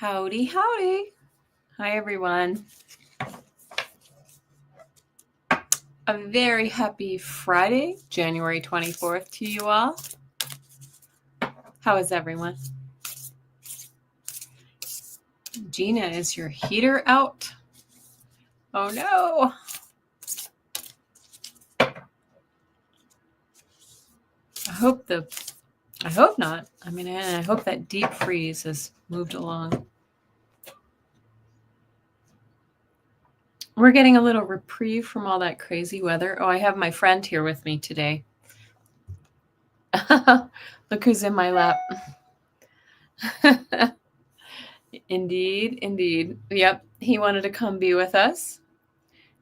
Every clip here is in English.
Howdy, howdy. Hi, everyone. A very happy Friday, January 24th to you all. How is everyone? Gina, is your heater out? Oh, no. I hope not. I hope that deep freeze has moved along. We're getting a little reprieve from all that crazy weather. Oh, I have my friend here with me today. Look who's in my lap. Indeed. Yep, he wanted to come be with us.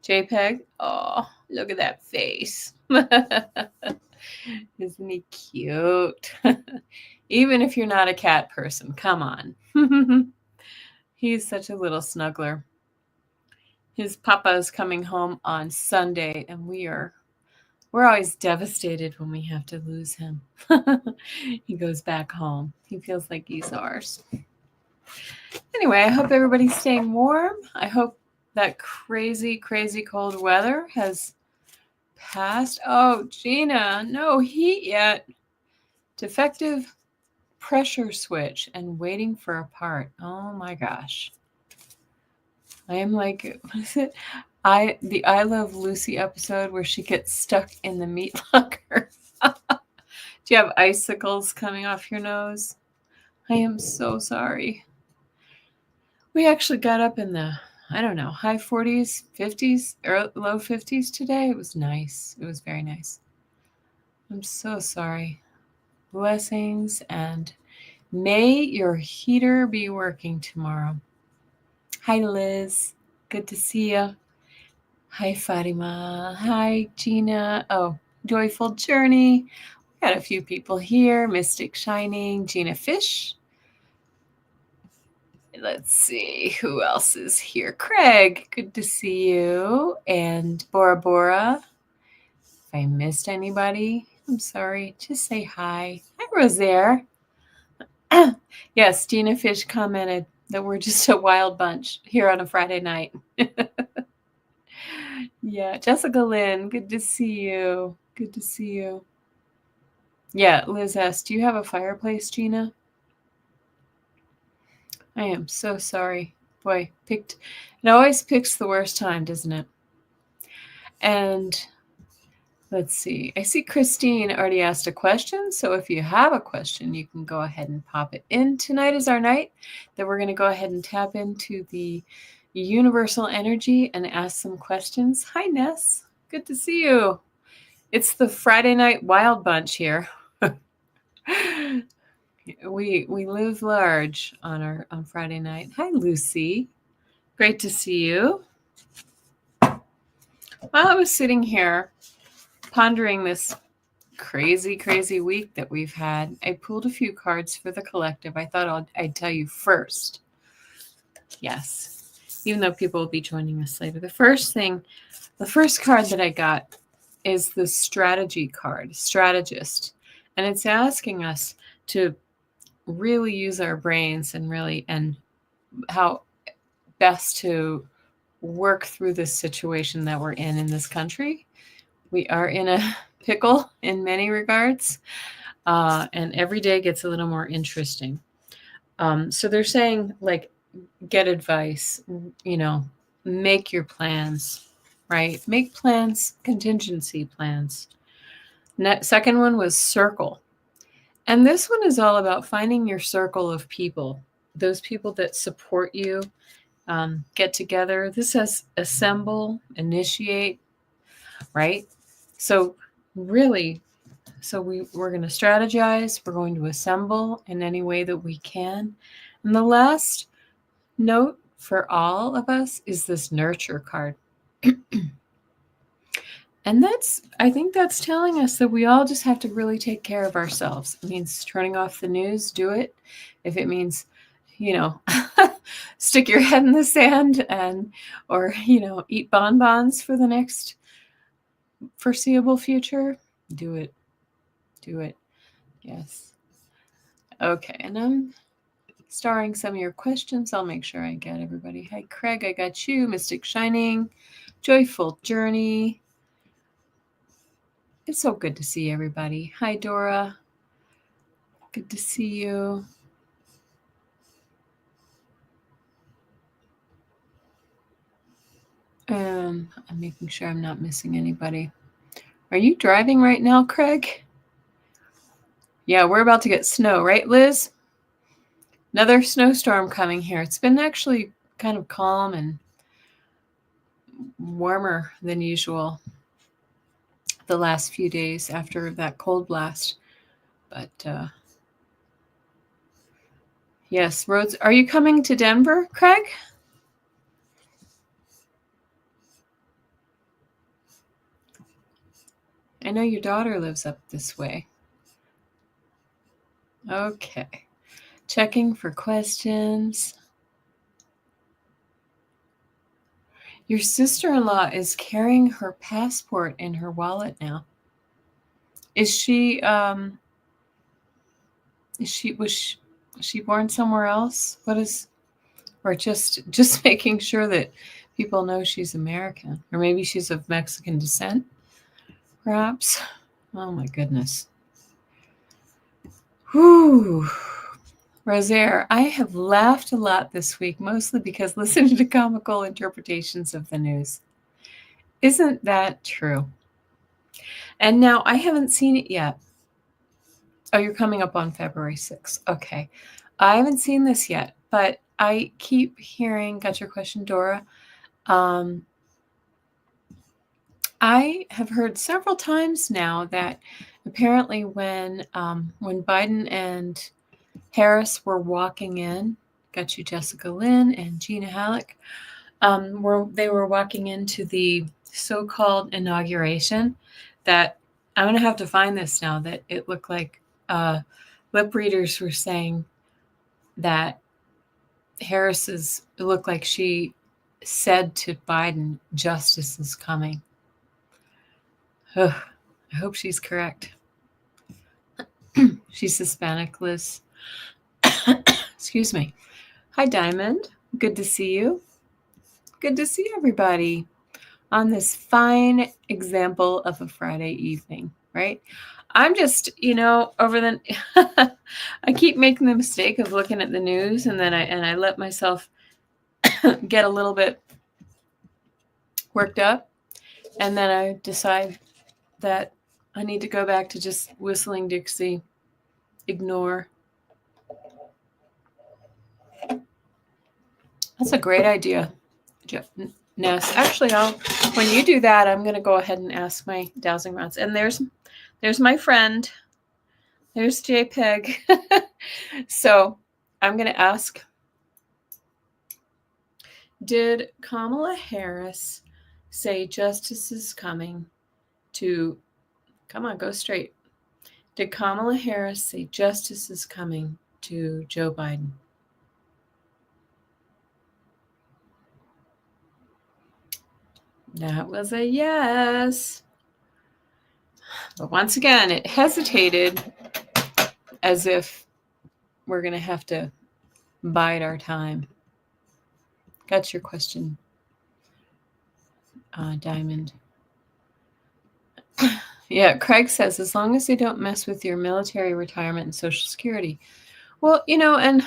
JPEG. Oh, look at that face. Isn't he cute? Even if you're not a cat person, come on. He's such a little snuggler. His papa is coming home on Sunday, and we're always devastated when we have to lose him. He goes back home. He feels like he's ours. Anyway, I hope everybody's staying warm. I hope that crazy cold weather has passed. Oh, Gina, no heat yet. Defective pressure switch and waiting for a part. Oh my gosh. I am like, what is it? The I Love Lucy episode where she gets stuck in the meat locker. Do you have icicles coming off your nose? I am so sorry. We actually got up in the, high 40s, 50s, or low 50s today. It was nice. It was very nice. I'm so sorry. Blessings, and may your heater be working tomorrow. Hi, Liz. Good to see you. Hi, Fatima. Hi, Gina. Oh, Joyful Journey. We got a few people here. Mystic Shining, Gina Fish. Let's see who else is here. Craig, good to see you. And Bora Bora. If I missed anybody, I'm sorry. Just say hi. Hi, Rosaire. Yes, Gina Fish commented that we're just a wild bunch here on a Friday night. Yeah, Jessica Lynn, good to see you. Good to see you. Yeah, Liz asked, do you have a fireplace, Gina? I am so sorry. Boy, it always picks the worst time, doesn't it? And let's see. I see Christine already asked a question. So if you have a question, you can go ahead and pop it in. Tonight is our night that we're going to go ahead and tap into the universal energy and ask some questions. Hi, Ness. Good to see you. It's the Friday night wild bunch here. We live large on Friday night. Hi, Lucy. Great to see you. While I was sitting here pondering this crazy week that we've had, I pulled a few cards for the collective. I thought I'd tell you first. Yes, even though people will be joining us later. The first card that I got is the strategy card, strategist. And it's asking us to really use our brains and how best to work through this situation that we're in this country. We are in a pickle in many regards, and every day gets a little more interesting. So they're saying, like, get advice, make your plans, right? Make plans, contingency plans. Second one was circle. And this one is all about finding your circle of people, those people that support you, get together. This says assemble, initiate, right? So really, we're going to strategize. We're going to assemble in any way that we can. And the last note for all of us is this nurture card. And I think that's telling us that we all just have to really take care of ourselves. It means turning off the news, do it. If it means, stick your head in the sand or eat bonbons for the next foreseeable future, do it. Yes. Okay. And I'm starring some of your questions. I'll make sure I get everybody. Hi, Craig, I got you. Mystic Shining, Joyful Journey. It's so good to see everybody. Hi, Dora. Good to see you. I'm making sure I'm not missing anybody. Are you driving right now, Craig? Yeah, we're about to get snow, right, Liz? Another snowstorm coming here. It's been actually kind of calm and warmer than usual the last few days after that cold blast. But yes, roads. Are you coming to Denver, Craig? I know your daughter lives up this way. Okay. Checking for questions. Your sister-in-law is carrying her passport in her wallet now. Was she born somewhere else? Or just making sure that people know she's American, or maybe she's of Mexican descent, perhaps. Oh my goodness. Whew. Rosaire, I have laughed a lot this week, mostly because listening to comical interpretations of the news. Isn't that true? And now I haven't seen it yet. Oh, you're coming up on February 6th. Okay. I haven't seen this yet, but I keep hearing, got your question, Dora. I have heard several times now that apparently when Biden and Harris were walking in, got you Jessica Lynn and Gina Halleck, they were walking into the so-called inauguration, that I'm going to have to find this now, that it looked like lip readers were saying that it looked like she said to Biden, justice is coming. Ugh, I hope she's correct. She's Hispanic, Liz. Excuse me. Hi, Diamond. Good to see you. Good to see everybody on this fine example of a Friday evening, right? I'm just, I keep making the mistake of looking at the news, and then I let myself get a little bit worked up, and then I decide that I need to go back to just whistling Dixie, ignore. That's a great idea, Ness. Actually, when you do that, I'm going to go ahead and ask my dowsing rods. And there's my friend. There's JPEG. So I'm going to ask, did Kamala Harris say justice is coming to, come on, go straight. Did Kamala Harris say justice is coming to Joe Biden? That was a yes. But once again, it hesitated as if we're going to have to bide our time. Got your question, Diamond. Yeah, Craig says, as long as they don't mess with your military retirement and Social Security. Well, and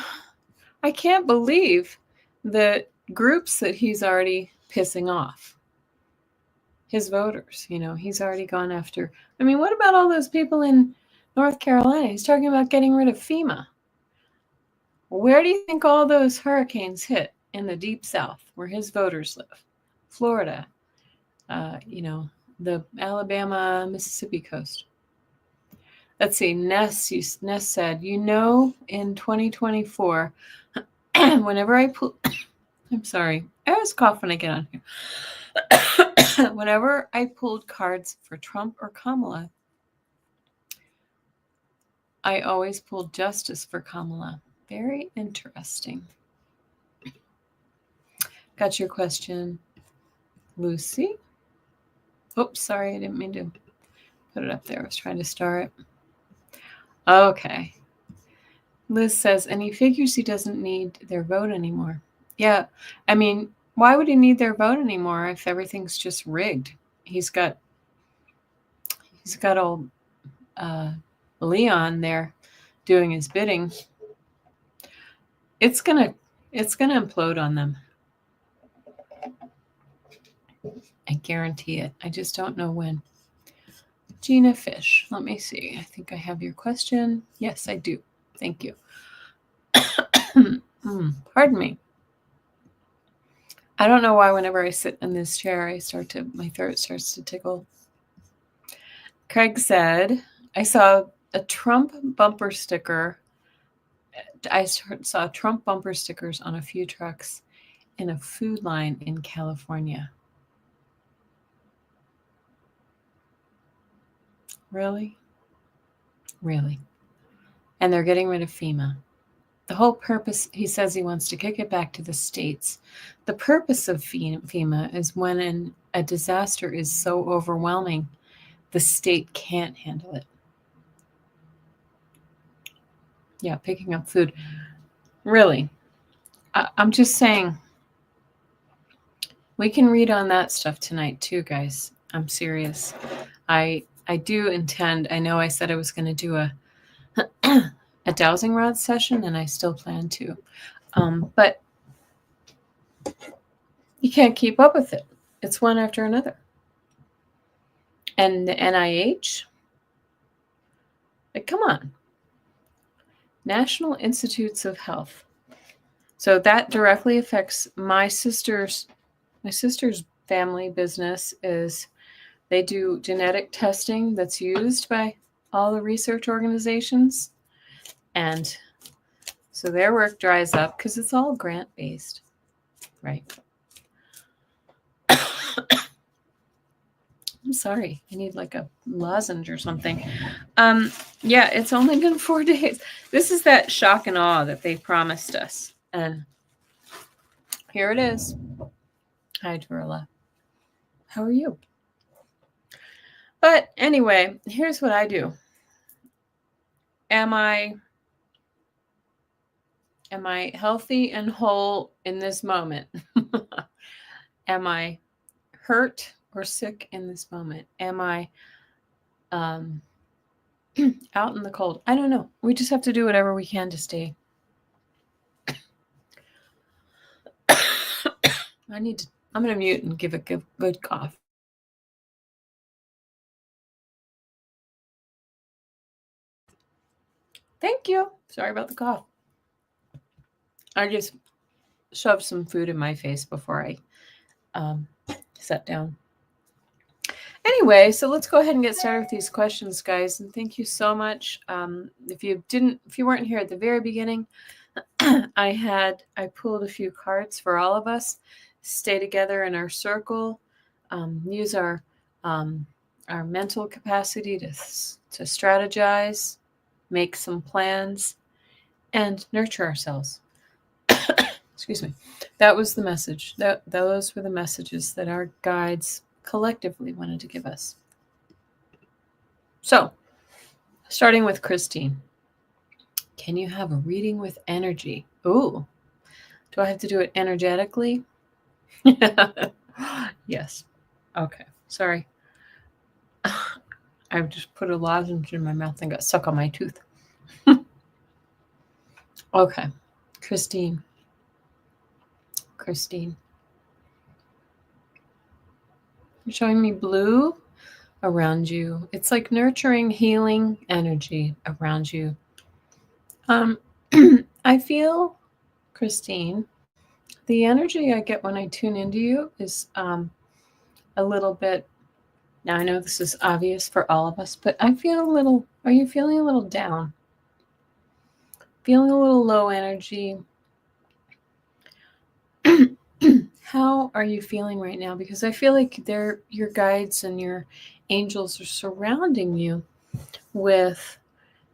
I can't believe the groups that he's already pissing off. His voters, he's already gone after. I mean, what about all those people in North Carolina? He's talking about getting rid of FEMA. Where do you think all those hurricanes hit? In the deep South, where his voters live. Florida, the Alabama, Mississippi coast. Let's see, Ness said, in 2024, whenever I pull, I'm sorry, I always cough when I get on here. Whenever I pulled cards for Trump or Kamala, I always pulled justice for Kamala. Very interesting. Got your question, Lucy. Oops, sorry, I didn't mean to put it up there. I was trying to star it. Okay. Liz says, and he figures he doesn't need their vote anymore. Yeah, I mean, why would he need their vote anymore if everything's just rigged? He's got old Leon there doing his bidding. It's gonna implode on them. I guarantee it. I just don't know when. Gina Fish, let me see. I think I have your question. Yes, I do. Thank you. Pardon me. I don't know why whenever I sit in this chair, my throat starts to tickle. Craig said, I saw a Trump bumper sticker. I saw Trump bumper stickers on a few trucks in a food line in California. Really? Really? And they're getting rid of FEMA. The whole purpose, he says he wants to kick it back to the states. The purpose of FEMA is when a disaster is so overwhelming, the state can't handle it. Yeah, picking up food. Really. I'm just saying, we can read on that stuff tonight too, guys. I'm serious. I do intend, I know I said I was going to do a dowsing rod session, and I still plan to. But you can't keep up with it. It's one after another. And the NIH, like, come on. National Institutes of Health. So that directly affects my sister's family business. Is they do genetic testing that's used by all the research organizations. And so their work dries up because it's all grant-based, right? I'm sorry. I need like a lozenge or something. Yeah, it's only been 4 days. This is that shock and awe that they promised us. And here it is. Hi, Dorilla. How are you? But anyway, here's what I do. Am I healthy and whole in this moment? Am I hurt or sick in this moment? Am I out in the cold? I don't know. We just have to do whatever we can to stay. I'm going to mute and give a good cough. Thank you. Sorry about the cough. I just shoved some food in my face before I sat down. Anyway, so let's go ahead and get started with these questions, guys. And thank you so much. If you weren't here at the very beginning, I pulled a few cards for all of us. Stay together in our circle. Use our mental capacity to strategize, make some plans, and nurture ourselves. Excuse me. That was the message. Those were the messages that our guides collectively wanted to give us. So, starting with Christine. Can you have a reading with energy? Ooh. Do I have to do it energetically? Yes. Okay. Sorry. I just put a lozenge in my mouth and got stuck on my tooth. Okay. Christine. You're showing me blue around you. It's like nurturing, healing energy around you. I feel, Christine, the energy I get when I tune into you is a little bit. Now I know this is obvious for all of us, but I feel a little. Are you feeling a little down? Feeling a little low energy? How are you feeling right now? Because I feel like your guides and your angels are surrounding you with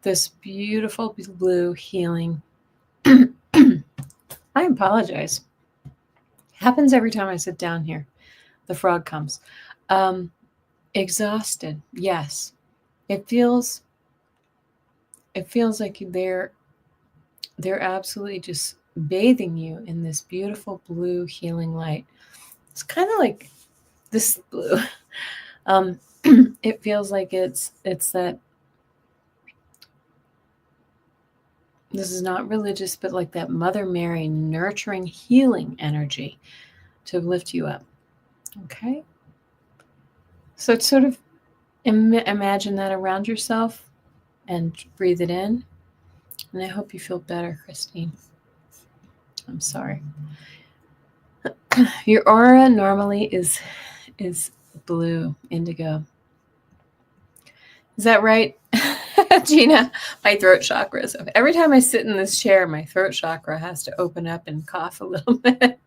this beautiful blue healing. I apologize. Happens every time I sit down here. The frog comes. Exhausted. Yes. It feels like they're absolutely just bathing you in this beautiful blue healing light. It's kind of like this blue. It feels like it's that, this is not religious, but like that Mother Mary nurturing, healing energy to lift you up. Okay? So it's sort of imagine that around yourself and breathe it in. And I hope you feel better, Christine. I'm sorry. Your aura normally is blue, indigo. Is that right? Gina, my throat chakra is open. Every time I sit in this chair, my throat chakra has to open up and cough a little bit.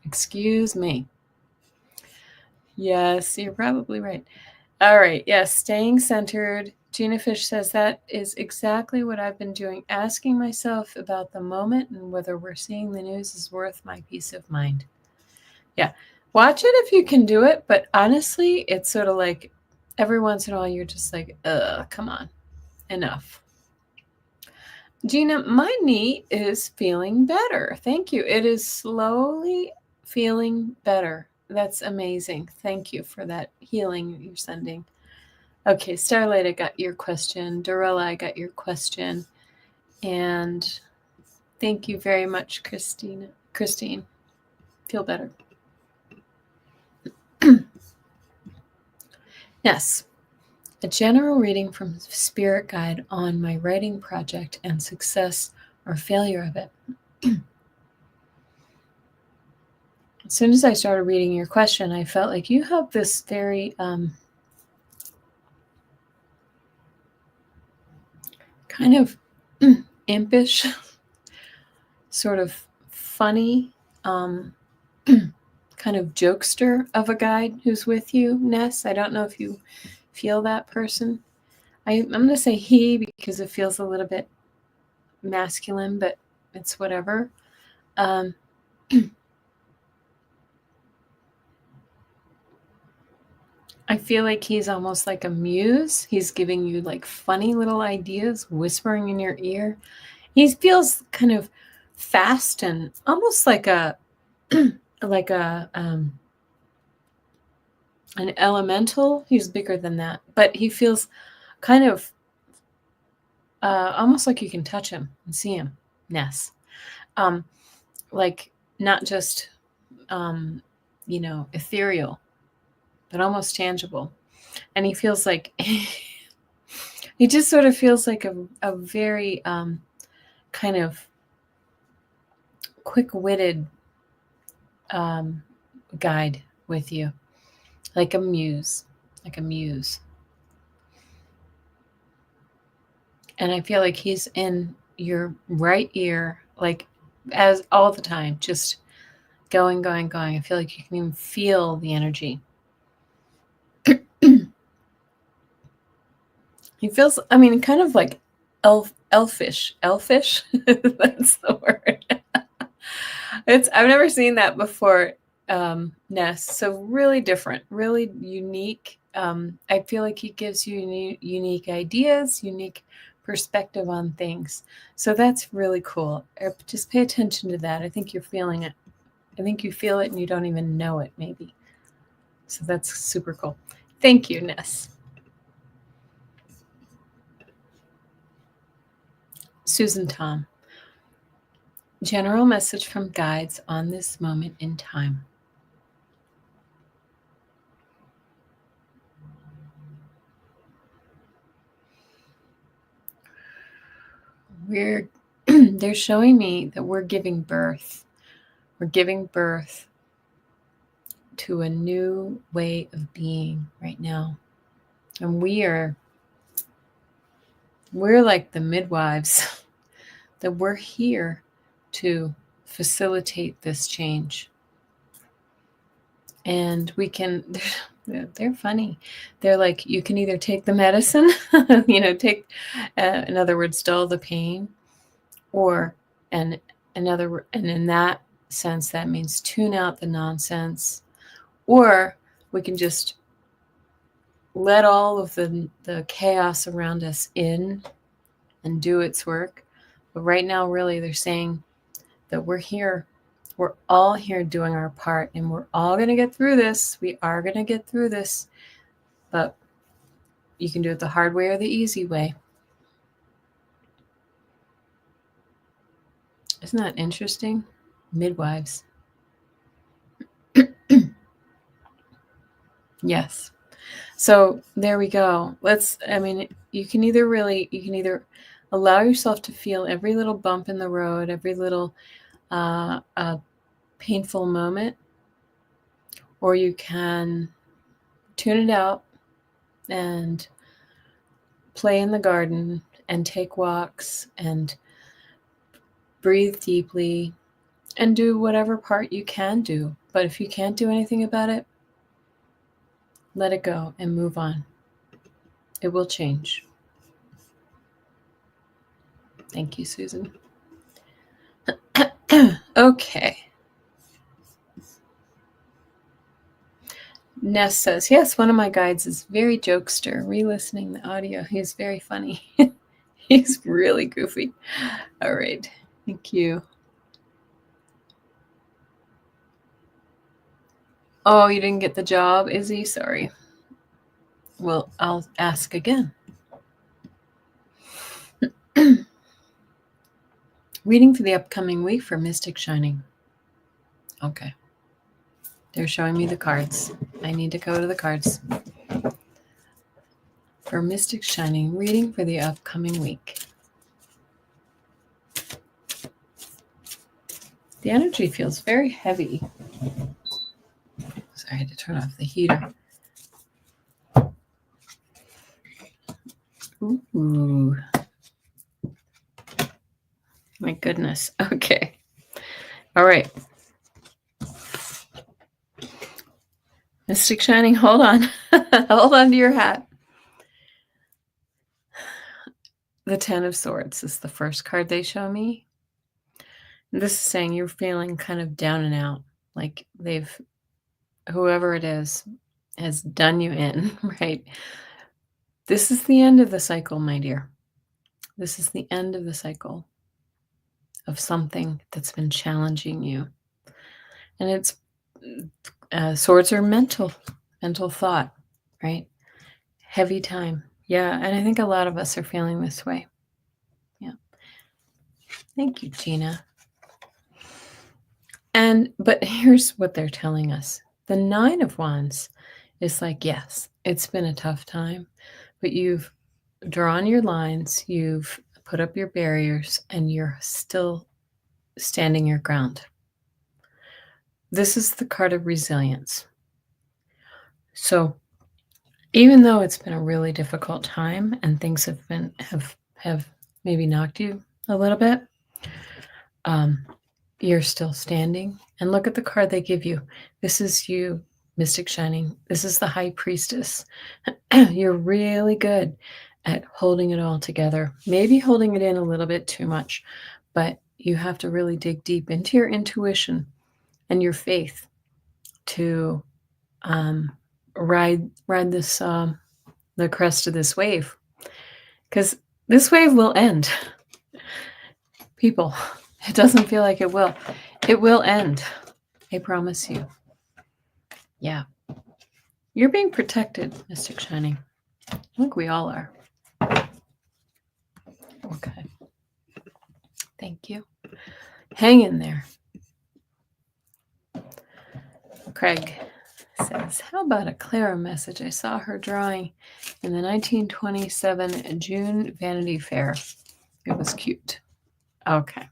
Excuse me. Yes, you're probably right. All right. Yes, staying centered. Gina Fish says that is exactly what I've been doing, asking myself about the moment and whether we're seeing the news is worth my peace of mind. Yeah. Watch it if you can do it, but honestly, it's sort of like every once in a while you're just like, come on, enough. Gina, my knee is feeling better. Thank you. It is slowly feeling better. That's amazing. Thank you for that healing you're sending. Okay, Starlight, I got your question. Dorella, I got your question. And thank you very much, Christine. Feel better. Yes. A general reading from Spirit Guide on my writing project and success or failure of it. As soon as I started reading your question, I felt like you have this very kind of impish, sort of funny, kind of jokester of a guide who's with you, Ness. I don't know if you feel that person. I'm going to say he because it feels a little bit masculine, but it's whatever. I feel like he's almost like a muse. He's giving you like funny little ideas, whispering in your ear. He feels kind of fast and almost like a like an elemental. He's bigger than that, but he feels kind of almost like you can touch him and see him. Ness, like not just ethereal, but almost tangible. And he feels like he just sort of feels like a very kind of quick-witted guide with you, like a muse. And I feel like he's in your right ear, like as all the time, just going. I feel like you can even feel the energy. He feels, kind of like elfish. Elfish? That's the word. I've never seen that before, Ness. So really different, really unique. I feel like he gives you unique ideas, unique perspective on things. So that's really cool. Just pay attention to that. I think you're feeling it. I think you feel it and you don't even know it, maybe. So that's super cool. Thank you, Ness. Susan Tom. General message from guides on this moment in time. They're showing me that we're giving birth. We're giving birth to a new way of being right now. And we're like the midwives that we're here to facilitate this change. And we can, they're funny. They're like, you can either take the medicine, take, in other words, dull the pain, or, and in that sense, that means tune out the nonsense, or we can just let all of the chaos around us in and do its work. But right now, really, they're saying that we're here. We're all here doing our part, and we're all going to get through this. We are going to get through this. But you can do it the hard way or the easy way. Isn't that interesting? Midwives. Yes. So there we go. You can either allow yourself to feel every little bump in the road, every little painful moment, or you can tune it out and play in the garden and take walks and breathe deeply and do whatever part you can do. But if you can't do anything about it, let it go and move on. It will change. Thank you, Susan. Okay. Ness says, yes, one of my guides is very jokester. Re-listening the audio, he's very funny. He's really goofy. All right. Thank you. Oh, you didn't get the job, Izzy? Sorry. Well, I'll ask again. Reading for the upcoming week for Mystic Shining. Okay. They're showing me the cards. I need to go to the cards. For Mystic Shining, reading for the upcoming week. The energy feels very heavy. Sorry, I had to turn off the heater. Ooh. My goodness. Okay. All right. Mystic Shining, hold on. Hold on to your hat. The Ten of Swords is the first card they show me. And this is saying you're feeling kind of down and out. Like whoever it is, has done you in, right? This is the end of the cycle, my dear. This is the end of the cycle of something that's been challenging you. And it's swords are mental thought, right? Heavy time. Yeah, and I think a lot of us are feeling this way. Yeah. Thank you, Gina. But here's what they're telling us. The Nine of Wands is like, yes, it's been a tough time, but you've drawn your lines, you've put up your barriers, and you're still standing your ground. This is the card of resilience. So even though it's been a really difficult time and things have maybe knocked you a little bit, you're still standing. And look at the card they give you. This is you, Mystic Shining. This is the High Priestess. You're really good at holding it all together. Maybe holding it in a little bit too much, but you have to really dig deep into your intuition and your faith to ride this the crest of this wave, because this wave will end. People, it doesn't feel like it will. It will end. I promise you. Yeah. You're being protected, Mystic Shining. I think we all are. Okay. Thank you. Hang in there. Craig says, how about a Clara message? I saw her drawing in the 1927 June Vanity Fair. It was cute. Okay.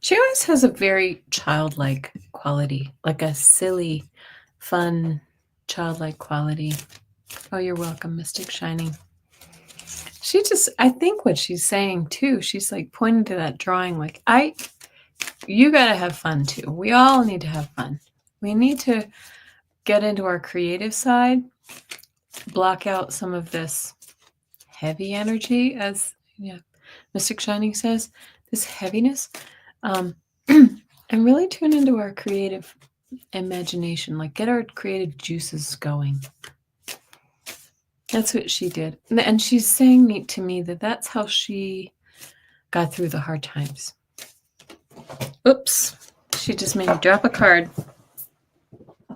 She always has a very childlike quality, like a silly, fun, childlike quality. Oh, you're welcome, Mystic Shining. I think what she's saying too, she's like pointing to that drawing, like, you got to have fun too. We all need to have fun. We need to get into our creative side, block out some of this heavy energy, as Mystic Shining says, this heaviness, and really tune into our creative imagination, like get our creative juices going. That's what she did. And she's saying to me that that's how she got through the hard times. Oops. She just made me drop a card.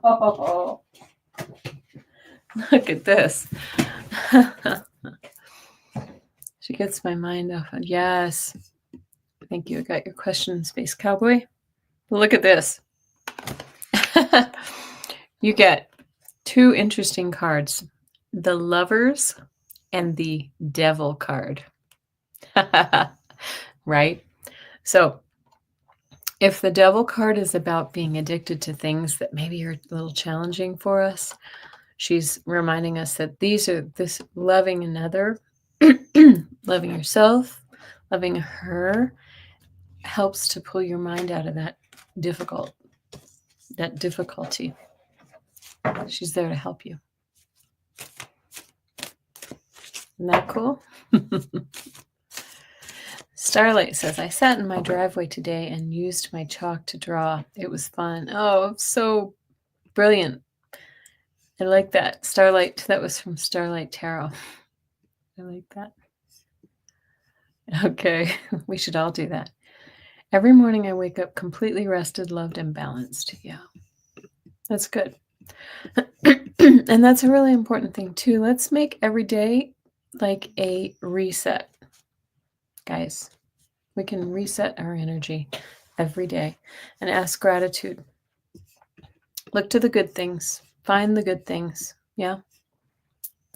Oh, look at this. She gets my mind off. Yes. Thank you. I got your question, Space Cowboy. Look at this. You get 2 interesting cards. The Lovers and the Devil card. Right? So if the Devil card is about being addicted to things that maybe are a little challenging for us, she's reminding us that this loving another, loving yourself, loving her helps to pull your mind out of that difficulty. She's there to help you. Isn't that cool? Starlight says, I sat in my driveway today and used my chalk to draw. It was fun. Oh, so brilliant. I like that. Starlight, that was from Starlight Tarot. I like that. Okay, we should all do that. Every morning I wake up completely rested, loved, and balanced. Yeah, that's good. And that's a really important thing too. Let's make every day like a reset. Guys, we can reset our energy every day and ask gratitude. Look to the good things. Find the good things. Yeah.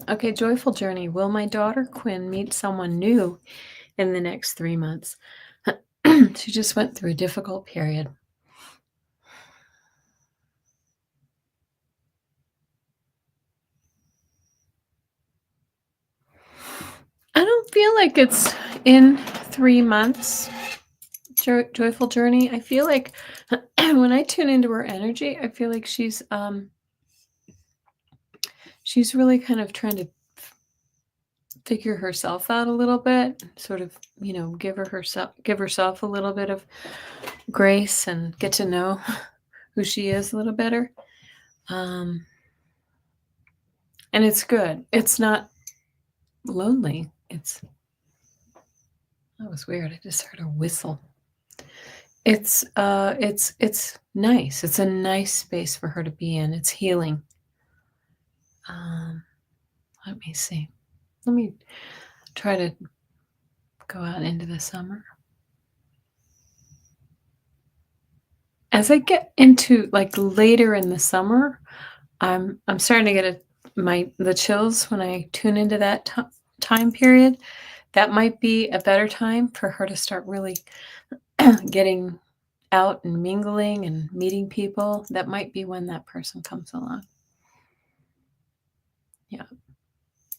Okay, joyful journey. Will my daughter Quinn meet someone new in the next 3 months? She just went through a difficult period. I don't feel like it's in 3 months. Joyful journey. I feel like when I tune into her energy, I feel like she's really kind of trying to figure herself out a little bit, sort of, give herself a little bit of grace and get to know who she is a little better. And it's good. It's not lonely. That was weird. I just heard a whistle. It's nice. It's a nice space for her to be in. It's healing. Let me see. Let me try to go out into the summer. As I get into like later in the summer, I'm starting to get the chills when I tune into that time period. That might be a better time for her to start really getting out and mingling and meeting people. That might be when that person comes along. Yeah.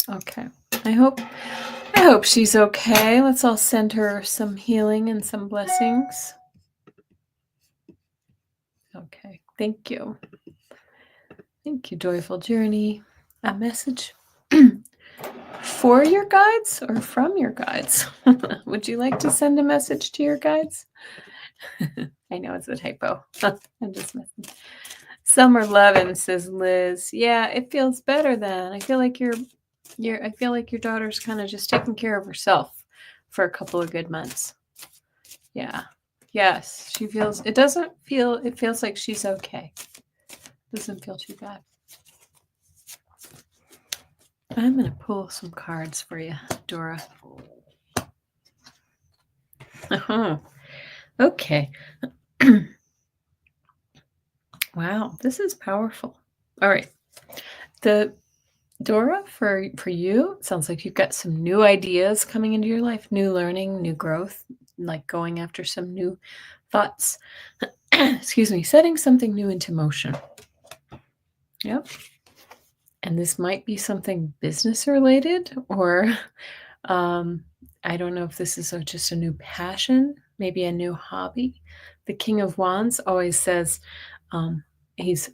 Okay. I hope she's okay. Let's all send her some healing and some blessings. Okay. Thank you. Thank you, Joyful Journey. A message for your guides or from your guides? Would you like to send a message to your guides? I know it's a typo. I'm just messing. Summer Lovin says Liz. Yeah, it feels better then. I feel like your daughter's kind of just taking care of herself for a couple of good months. Yeah. Yes, it feels like she's okay. Doesn't feel too bad. I'm going to pull some cards for you, Dora. Okay. Wow, this is powerful. All right. Dora, for you, it sounds like you've got some new ideas coming into your life, new learning, new growth, like going after some new thoughts. Excuse me, setting something new into motion. Yep. And this might be something business related, or I don't know if this is just a new passion, maybe a new hobby. The King of Wands always says he's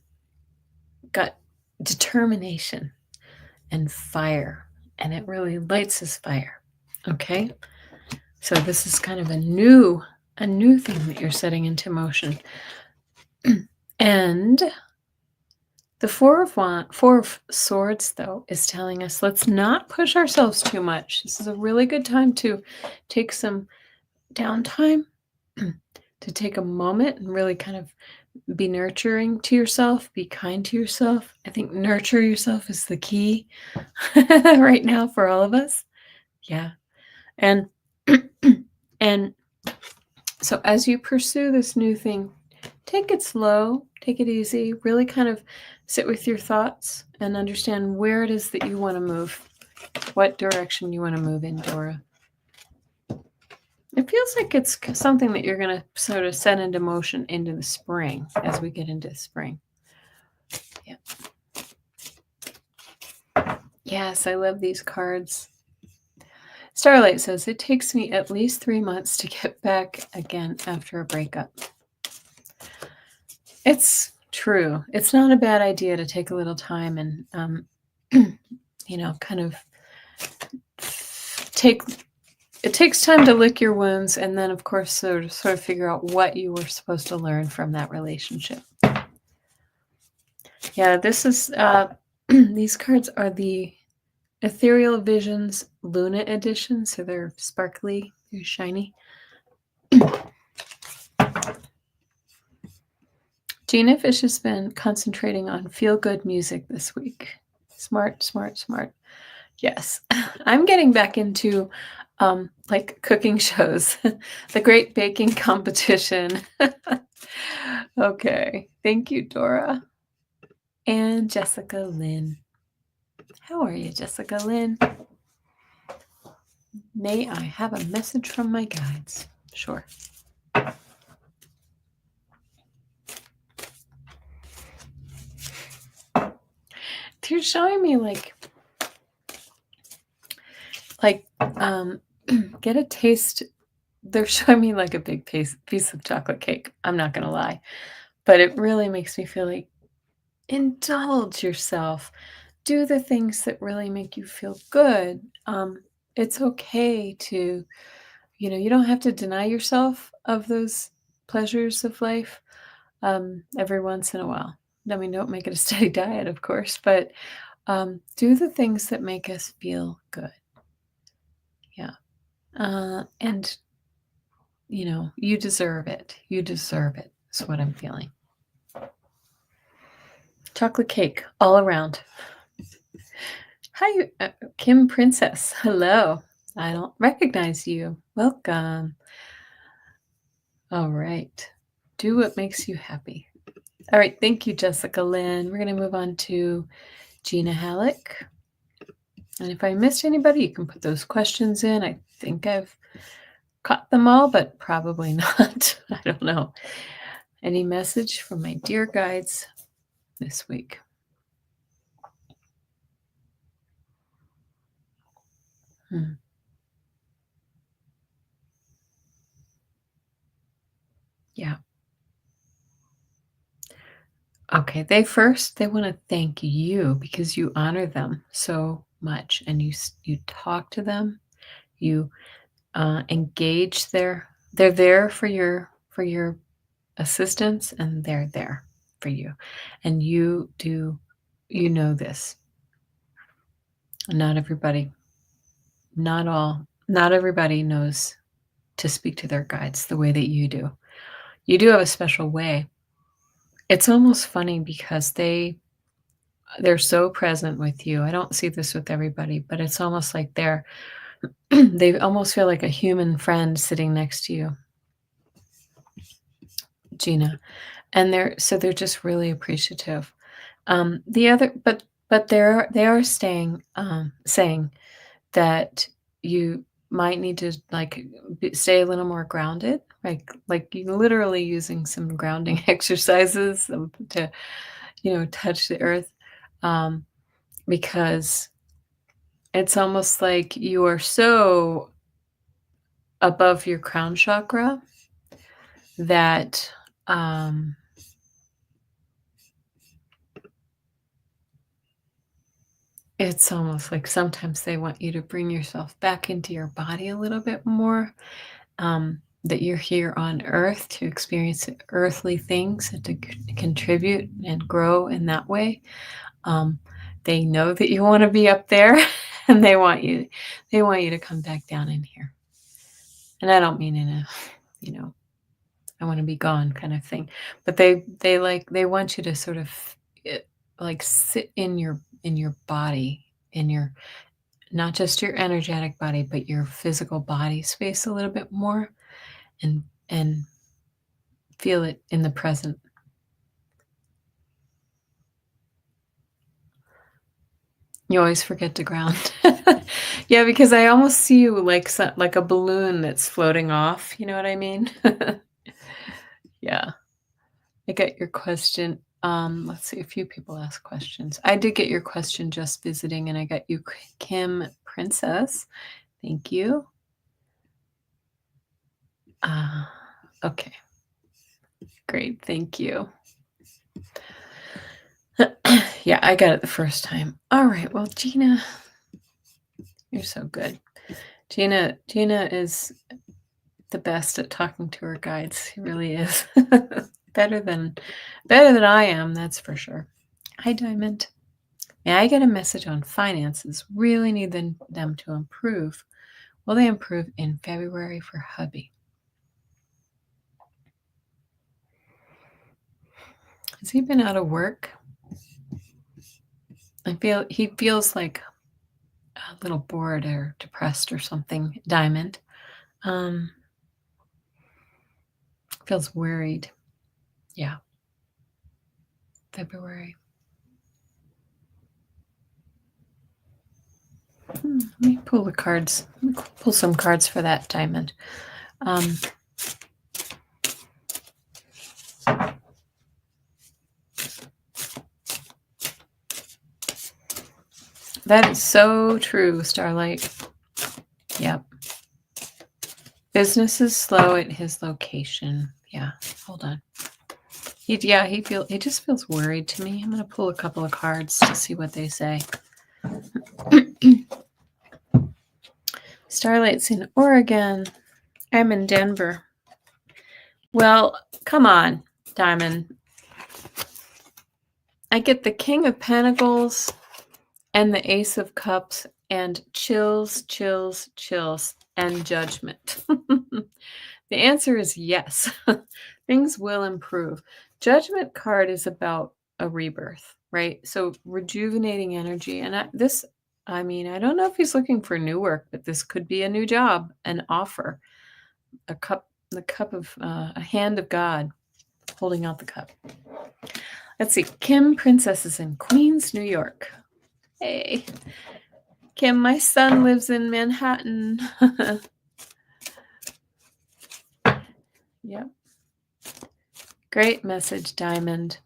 got determination and fire, and it really lights his fire. Okay, so this is kind of a new thing that you're setting into motion. And The Four of Swords, though, is telling us let's not push ourselves too much. This is a really good time to take some downtime, to take a moment and really kind of be nurturing to yourself, be kind to yourself. I think nurture yourself is the key right now for all of us. Yeah. And and so as you pursue this new thing, take it slow, take it easy, really kind of sit with your thoughts and understand where it is that you want to move, what direction you want to move in, Dora. It feels like it's something that you're going to sort of set into motion into the spring as we get into spring. Yeah. Yes, I love these cards. Starlight says, it takes me at least 3 months to get back again after a breakup. It's true. It's not a bad idea to take a little time and, kind of it takes time to lick your wounds and then, of course, sort of figure out what you were supposed to learn from that relationship. Yeah, this is, these cards are the Ethereal Visions Luna edition, so they're sparkly, they're shiny. Gina Fish has been concentrating on feel-good music this week. Smart, smart, smart. Yes, I'm getting back into like cooking shows, the Great Baking Competition. Okay, thank you, Dora. And Jessica Lynn. How are you, Jessica Lynn? May I have a message from my guides? Sure. They're showing me get a taste. They're showing me like a big piece of chocolate cake. I'm not going to lie, but it really makes me feel like indulge yourself. Do the things that really make you feel good. It's okay to, you don't have to deny yourself of those pleasures of life every once in a while. I mean, don't make it a steady diet, of course, but do the things that make us feel good. Yeah. And, you deserve it. You deserve it, is what I'm feeling. Chocolate cake all around. Hi, Kim Princess. Hello. I don't recognize you. Welcome. All right. Do what makes you happy. All right. Thank you, Jessica Lynn. We're going to move on to Gina Halleck. And if I missed anybody, you can put those questions in. I think I've caught them all, but probably not. I don't know. Any message from my dear guides this week? Yeah. Okay. They want to thank you because you honor them so much, and you talk to them. You engage they're there for your assistance, and they're there for you, and you know this. Not everybody not everybody knows to speak to their guides the way that you do. You do have a special way. It's almost funny because they're so present with you. I don't see this with everybody, but it's almost like they almost feel like a human friend sitting next to you, Gina. And they're just really appreciative. But they are saying that you might need to stay a little more grounded, like you literally using some grounding exercises to touch the earth, because it's almost like you are so above your crown chakra that it's almost like sometimes they want you to bring yourself back into your body a little bit more. that you're here on earth to experience earthly things and to contribute and grow in that way. Um, they know that you want to be up there and they want you to come back down in here. And I don't mean in a, you know, I want to be gone kind of thing, but they want you to sort of like sit in your body, in your, not just your energetic body, but your physical body space a little bit more, and feel it in the present. You always forget to ground. Yeah, because I almost see you like like a balloon that's floating off, you know what I mean? Yeah. I get your question. Let's see, a few people ask questions. I did get your question just visiting, and I got you, Kim Princess. Thank you. Uh, okay. Great. Thank you. Yeah, I got it the first time. All right. Well, Gina, you're so good. Gina is the best at talking to her guides. He really is. better than I am, that's for sure. Hi, Diamond. May I get a message on finances? Really need them to improve. Will they improve in February for hubby? Has he been out of work? He feels like a little bored or depressed or something. Diamond. Feels worried. Yeah. February. Let me pull the cards. Let me pull some cards for that, Diamond. That is so true, Starlight. Yep. Business is slow at his location. Yeah. Hold on. He just feels worried to me. I'm gonna pull a couple of cards to see what they say. Starlight's in Oregon. I'm in Denver. Well, come on, Diamond. I get the King of Pentacles and the Ace of Cups and chills, and Judgment. The answer is yes. Things will improve. Judgment card is about a rebirth, right? So rejuvenating energy. And I don't know if he's looking for new work, but this could be a new job, an offer, the cup of a hand of God holding out the cup. Let's see. Kim Princess is in Queens, New York. Hey, Kim, my son lives in Manhattan. Yep. Great message, Diamond.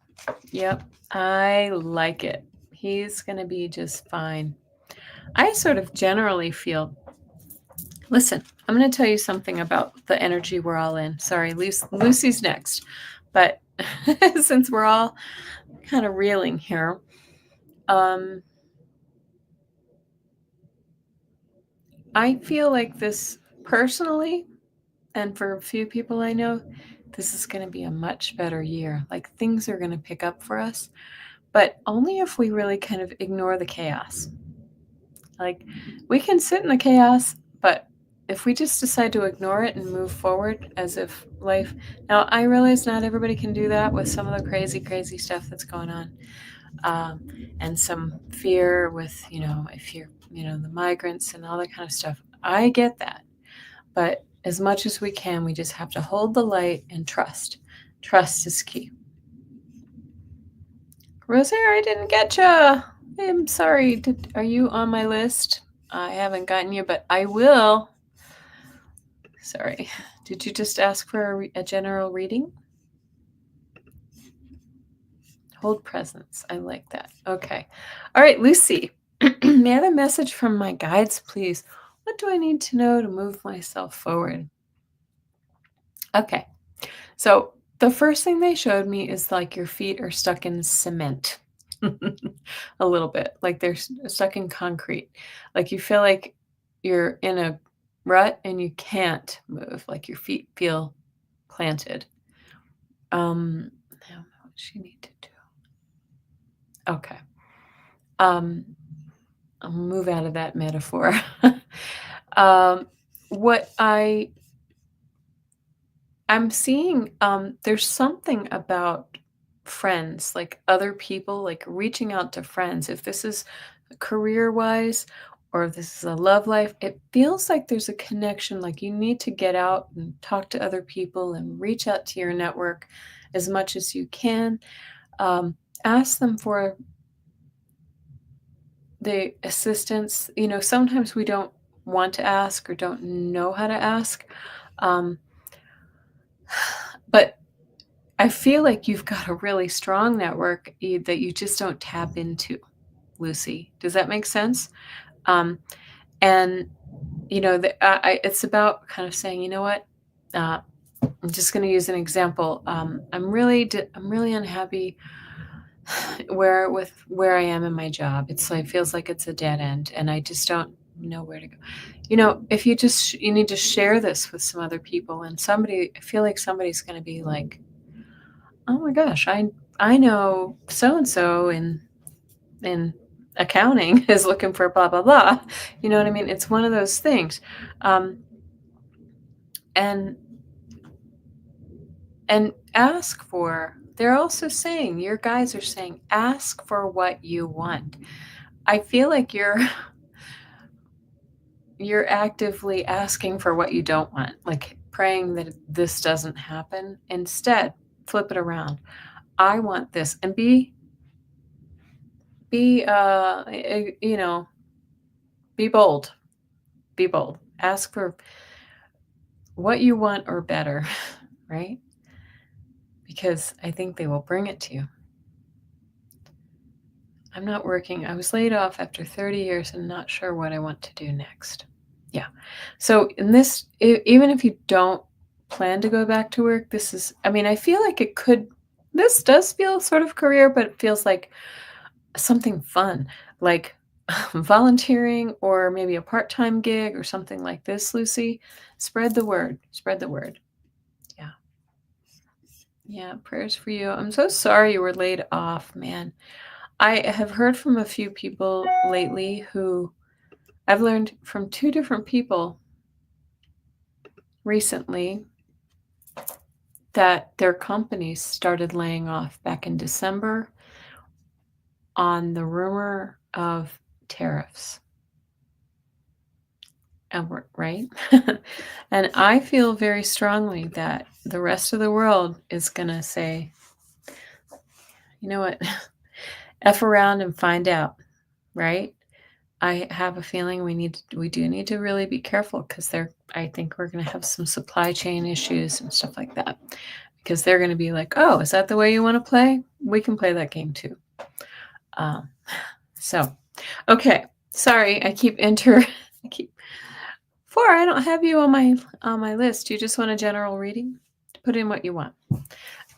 Yep. I like it. He's going to be just fine. I sort of generally feel, listen, I'm going to tell you something about the energy we're all in. Sorry, Lucy's next. But since we're all kind of reeling here, I feel like this personally, and for a few people I know, this is going to be a much better year. Like things are going to pick up for us, but only if we really kind of ignore the chaos. Like we can sit in the chaos, but if we just decide to ignore it and move forward as if life, now I realize not everybody can do that with some of the crazy stuff that's going on. And some fear with, if you're, the migrants and all that kind of stuff. I get that. But as much as we can, we just have to hold the light and trust. Trust is key. Rosaire, I didn't get you. I'm sorry. Are you on my list? I haven't gotten you, but I will. Sorry. Did you just ask for a general reading? Hold presence. I like that. Okay. All right, Lucy. May I have a message from my guides, please? What do I need to know to move myself forward? Okay. So the first thing they showed me is like your feet are stuck in cement. A little bit. Like they're stuck in concrete. Like you feel like you're in a rut and you can't move, like your feet feel planted. Now what does she need to do? Okay. Um, I'll move out of that metaphor. um, what I'm seeing, there's something about friends, like other people, like reaching out to friends. If this is career wise or if this is a love life, it feels like there's a connection. Like you need to get out and talk to other people and reach out to your network as much as you can. Um, Ask them for the assistance. Sometimes we don't want to ask or don't know how to ask. Um, but I feel like you've got a really strong network that you just don't tap into, Lucy. Does that make sense? Um, and it's about kind of saying, you know what? Uh, I'm just going to use an example. I'm really unhappy where I am in my job. It's like feels like it's a dead end, and I just don't know where to go. If you need to share this with some other people, and I feel like somebody's going to be like, oh my gosh, I know so and so in accounting is looking for blah blah blah. You know what I mean? It's one of those things, and ask for. They're also saying your guys are saying ask for what you want. I feel like you're actively asking for what you don't want, like praying that this doesn't happen. Instead, flip it around. I want this, and be be bold. Be bold. Ask for what you want or better, right? Because I think they will bring it to you. I'm not working. I was laid off after 30 years and not sure what I want to do next. Yeah. So in this, even if you don't plan to go back to work, I feel like this does feel sort of career, but it feels like something fun, like volunteering or maybe a part-time gig or something like this, Lucy. Spread the word. Spread the word. Yeah. Yeah. Prayers for you. I'm so sorry you were laid off, man. I have heard from a few people lately who I've learned from two different people recently that their companies started laying off back in December on the rumor of tariffs. Right? And I feel very strongly that the rest of the world is going to say, you know what, F around and find out, right? I have a feeling we do need to really be careful because I think we're going to have some supply chain issues and stuff like that because they're going to be like, oh, is that the way you want to play? We can play that game too. So, okay. Sorry, I keep 4. I don't have you on my list. You just want a general reading? Put in what you want.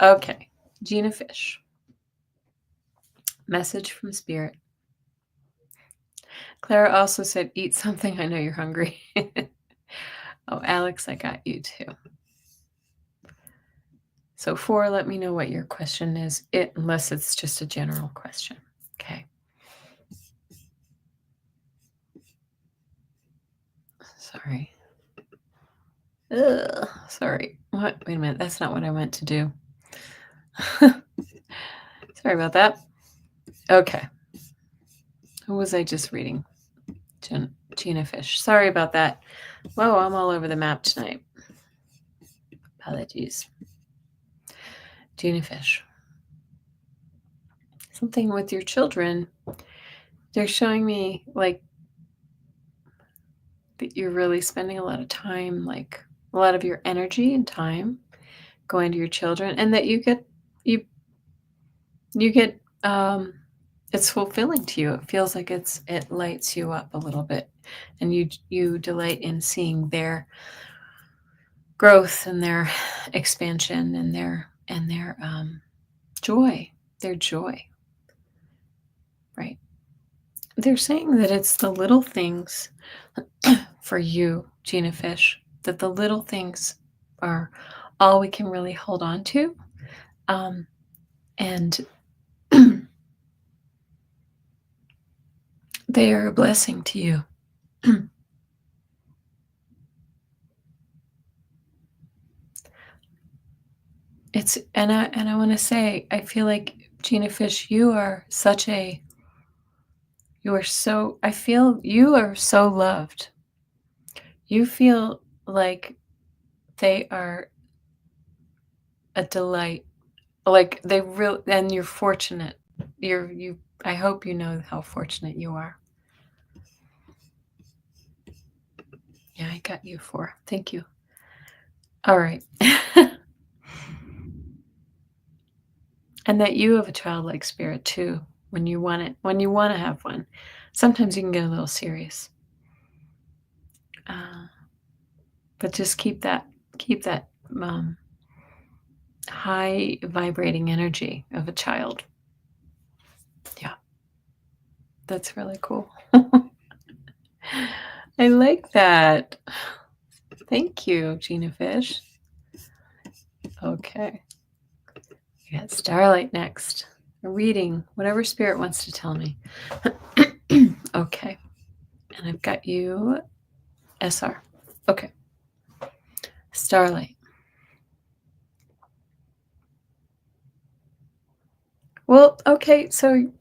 Okay. Gina Fish. Message from Spirit. Clara also said, eat something. I know you're hungry. Oh, Alex, I got you too. So 4, let me know what your question is, unless it's just a general question. Okay. Sorry. Sorry. What? Wait a minute. That's not what I meant to do. Sorry about that. Okay. Who was I just reading? Gina Fish. Sorry about that. Whoa, I'm all over the map tonight. Apologies. Gina Fish. Something with your children. They're showing me like that you're really spending a lot of time, like a lot of your energy and time going to your children, and that you get it's fulfilling to you. It feels like it lights you up a little bit, and you delight in seeing their growth and their expansion and their joy, their joy. Right. They're saying that it's the little things for you, Gina Fish, that the little things are all we can really hold on to. And they are a blessing to you. I want to say, I feel like, Gina Fish, I feel you are so loved. You feel like they are a delight. Like they really, and you're fortunate. I hope you know how fortunate you are. Yeah, I got you 4. Thank you. All right. And that you have a childlike spirit too when you want it, when you want to have one. Sometimes you can get a little serious. But just keep that high vibrating energy of a child. Yeah. That's really cool. I like that. Thank you, Gina Fish. Okay. We got Starlight next. A reading, whatever spirit wants to tell me. Okay. And I've got you SR. Okay. Starlight. Well, okay, so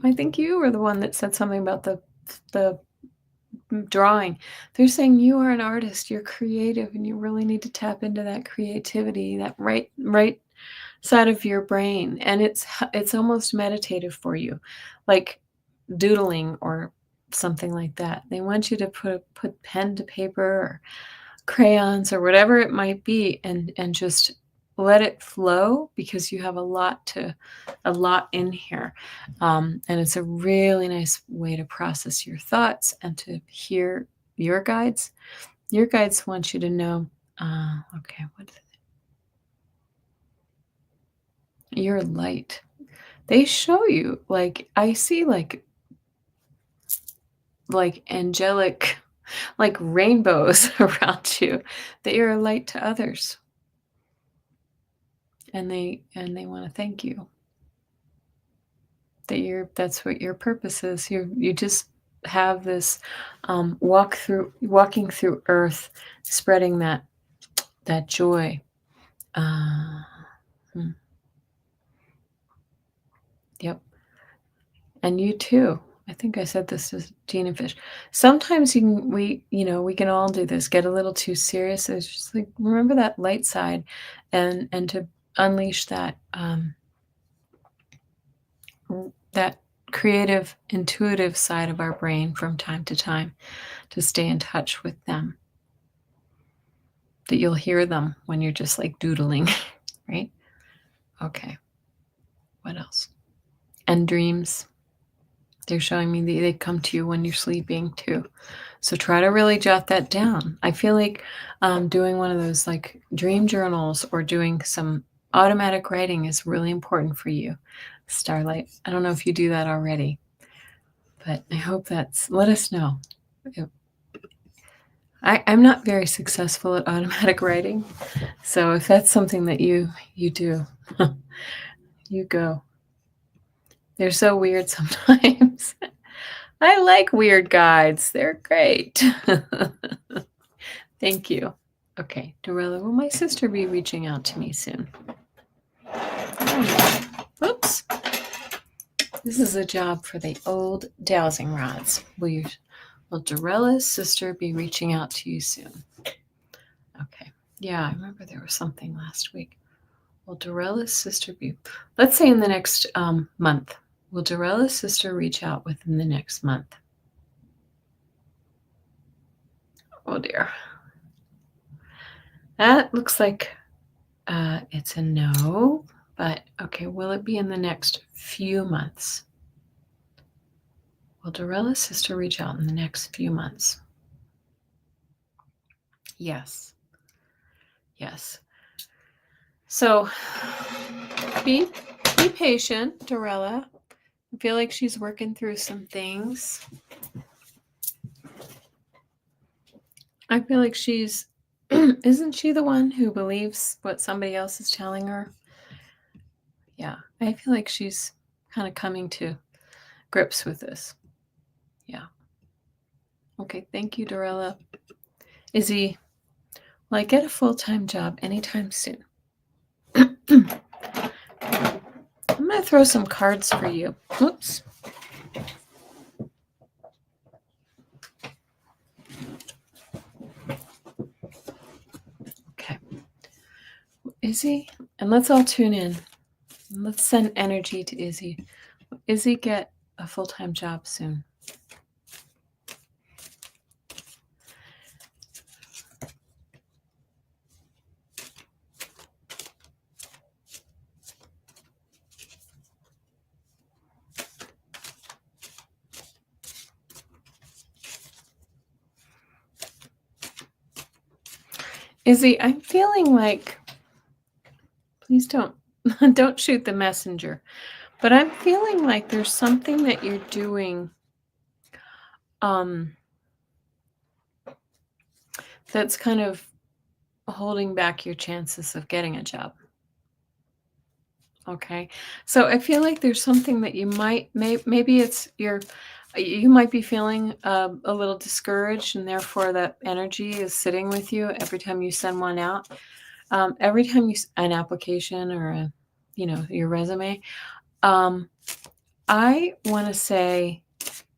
I think you were the one that said something about the drawing. They're saying you are an artist, you're creative, and you really need to tap into that creativity, that right side of your brain. And it's almost meditative for you, like doodling or something like that. They want you to put pen to paper or crayons or whatever it might be, and just let it flow, because you have a lot in here. And it's a really nice way to process your thoughts and to hear your guides. Your guides want you to know, okay, what is it? Your light. They show you, like, I see like angelic, like rainbows around you, that you're a light to others. And they want to thank you. That's what your purpose is. You just have this walking through earth, spreading that joy. Yep. And you too. I think I said this to Gina Fish. Sometimes we can all do this, get a little too serious. It's just like, remember that light side, and to unleash that that creative, intuitive side of our brain from time to time, to stay in touch with them. That you'll hear them when you're just like doodling, right? Okay. What else? And dreams. They're showing me that they come to you when you're sleeping too. So try to really jot that down. I feel like doing one of those like dream journals or doing some automatic writing is really important for you, Starlight. I don't know if you do that already, but I hope let us know. I'm not very successful at automatic writing. So if that's something that you do, you go. They're so weird sometimes. I like weird guides. They're great. Thank you. Okay, Dorella, will my sister be reaching out to me soon? Oops. This is a job for the old dowsing rods. Will Dorella's sister be reaching out to you soon? Okay. Yeah, I remember there was something last week. Will Dorella's sister let's say in the next month. Will Dorella's sister reach out within the next month? Oh dear. That looks like it's a no, but okay, will it be in the next few months? Will Dorella's sister reach out in the next few months? Yes. Yes. So be patient, Dorella. I feel like she's working through some things. I feel like she's isn't she the one who believes what somebody else is telling her? Yeah, I feel like she's kind of coming to grips with this. Yeah. Okay, thank you, Dorella. Izzy, will I get a full-time job anytime soon? I'm going to throw some cards for you. Whoops. Okay. Izzy, and let's all tune in. Let's send energy to Izzy. Will Izzy get a full-time job soon? Izzy, I'm feeling like, please don't don't shoot the messenger, but I'm feeling like there's something that you're doing that's kind of holding back your chances of getting a job. Okay. So I feel like there's something that you maybe it's you might be feeling a little discouraged, and therefore that energy is sitting with you every time you send one out. Every time an application or your resume. I want to say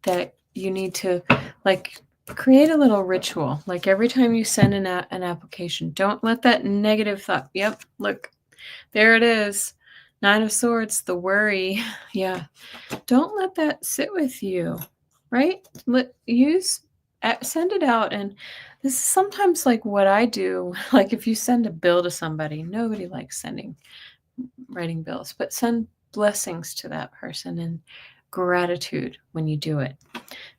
that you need to like create a little ritual. Like every time you send an application, don't let that negative thought. Yep, look, there it is. 9 of Swords, the worry. Yeah. Don't let that sit with you, right? Send it out. And this is sometimes like what I do. Like if you send a bill to somebody, nobody likes writing bills, but send blessings to that person and gratitude when you do it.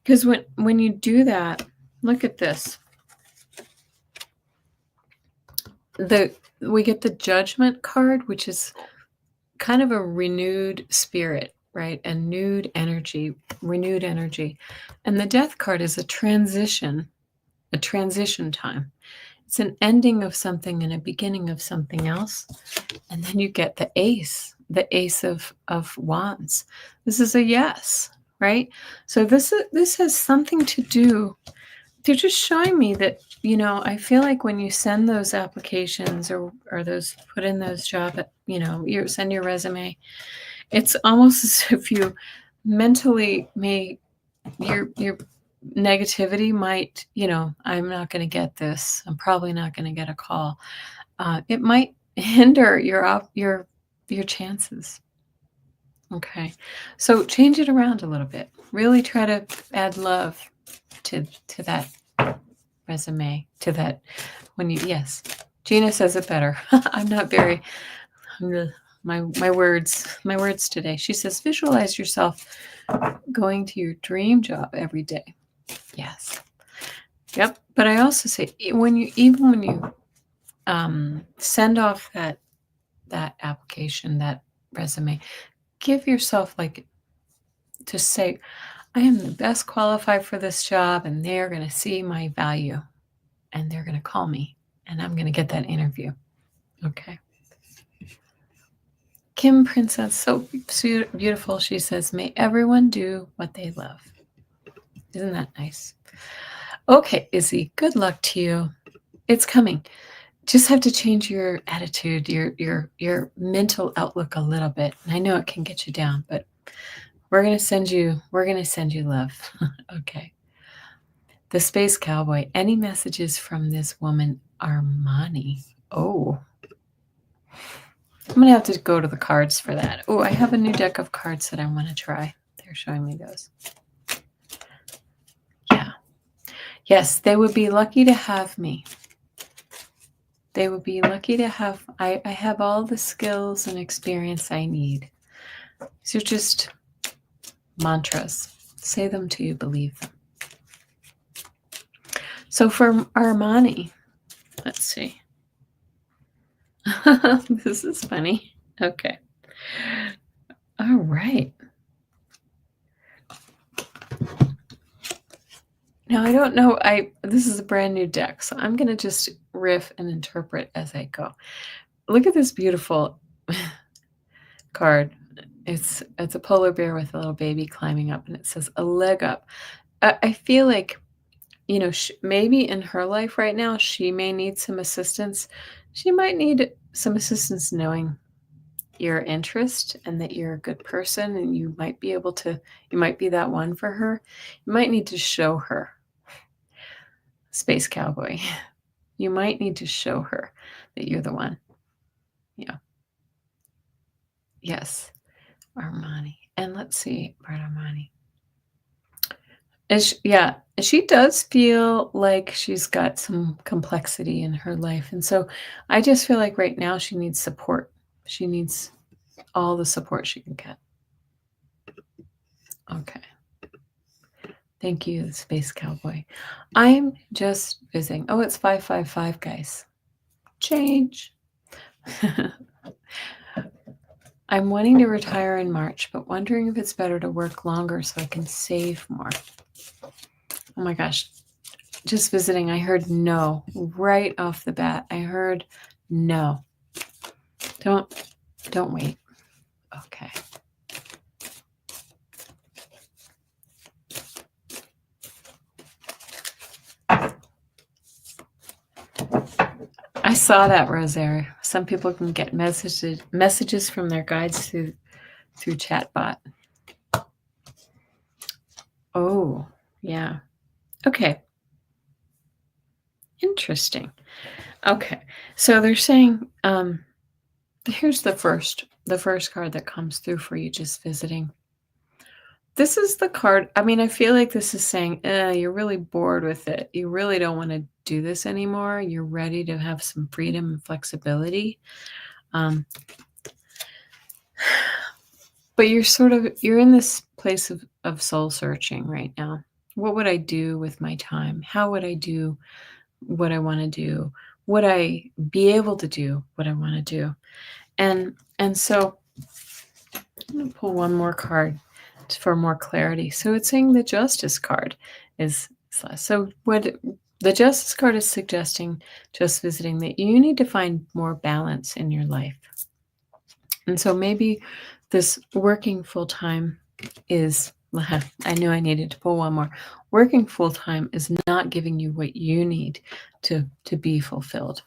Because when you do that, look at this. We get the Judgment card, which is kind of a renewed spirit, right? And renewed energy. And the Death card is a transition time. It's an ending of something and a beginning of something else. And then you get the Ace of Wands. This is a yes, right? So this has something to do. They're just showing me that, I feel like when you send those applications or those put in those you send your resume, it's almost as if you mentally your negativity might, I'm not going to get this. I'm probably not going to get a call. It might hinder your chances. Okay. So change it around a little bit. Really try to add love to that resume, to that yes. Gina says it better. I'm not very my words today. She says visualize yourself going to your dream job every day. Yes. Yep. But I also say when you send off that application, that resume, give yourself to say, I am the best qualified for this job, and they're going to see my value, and they're going to call me, and I'm going to get that interview. Okay. Kim Princess, so beautiful. She says, may everyone do what they love. Isn't that nice? Okay, Izzy, good luck to you. It's coming. Just have to change your attitude, your mental outlook a little bit. And I know it can get you down, but we're going to send you love. Okay. The Space Cowboy. Any messages from this woman, Armani? Oh. I'm going to have to go to the cards for that. Oh, I have a new deck of cards that I want to try. They're showing me those. Yeah. Yes, they would be lucky to have me. They would be lucky to have, I have all the skills and experience I need. These are just mantras. Say them till you believe them. So for Armani, let's see. This is funny. Okay. All right. Now I don't know. This is a brand new deck, so I'm gonna just riff and interpret as I go. Look at this beautiful card. It's a polar bear with a little baby climbing up, and it says a leg up. I feel like, maybe in her life right now, she may need some assistance. She might need some assistance knowing your interest and that you're a good person, and you might be that one for her. You might need to show her, Space Cowboy. You might need to show her that you're the one. Yeah. Yes. Armani. And let's see, Bart Armani. She does feel like she's got some complexity in her life. And so I just feel like right now she needs support. She needs all the support she can get. Okay. Thank you, Space Cowboy. I'm just visiting. Oh, it's 555, guys. Change. I'm wanting to retire in March, but wondering if it's better to work longer so I can save more. Oh my gosh. Just visiting, I heard no right off the bat. I heard no. Don't wait. Okay. I saw that, Rosaire. Some people can get messages from their guides through chatbot. Oh, yeah. Okay. Interesting. Okay. So they're saying, here's the first card that comes through for you just visiting. This is the card. I mean, I feel like this is saying, you're really bored with it. You really don't want to do this anymore. You're ready to have some freedom and flexibility. But you're in this place of soul searching right now. What would I do with my time? How would I do what I want to do? Would I be able to do what I want to do? And so I'm going to pull one more card for more clarity. So it's saying the Justice card is so what the Justice card is suggesting, just visiting, that you need to find more balance in your life. And so maybe this working full-time is, I knew I needed to pull one more. Working full-time is not giving you what you need to be fulfilled.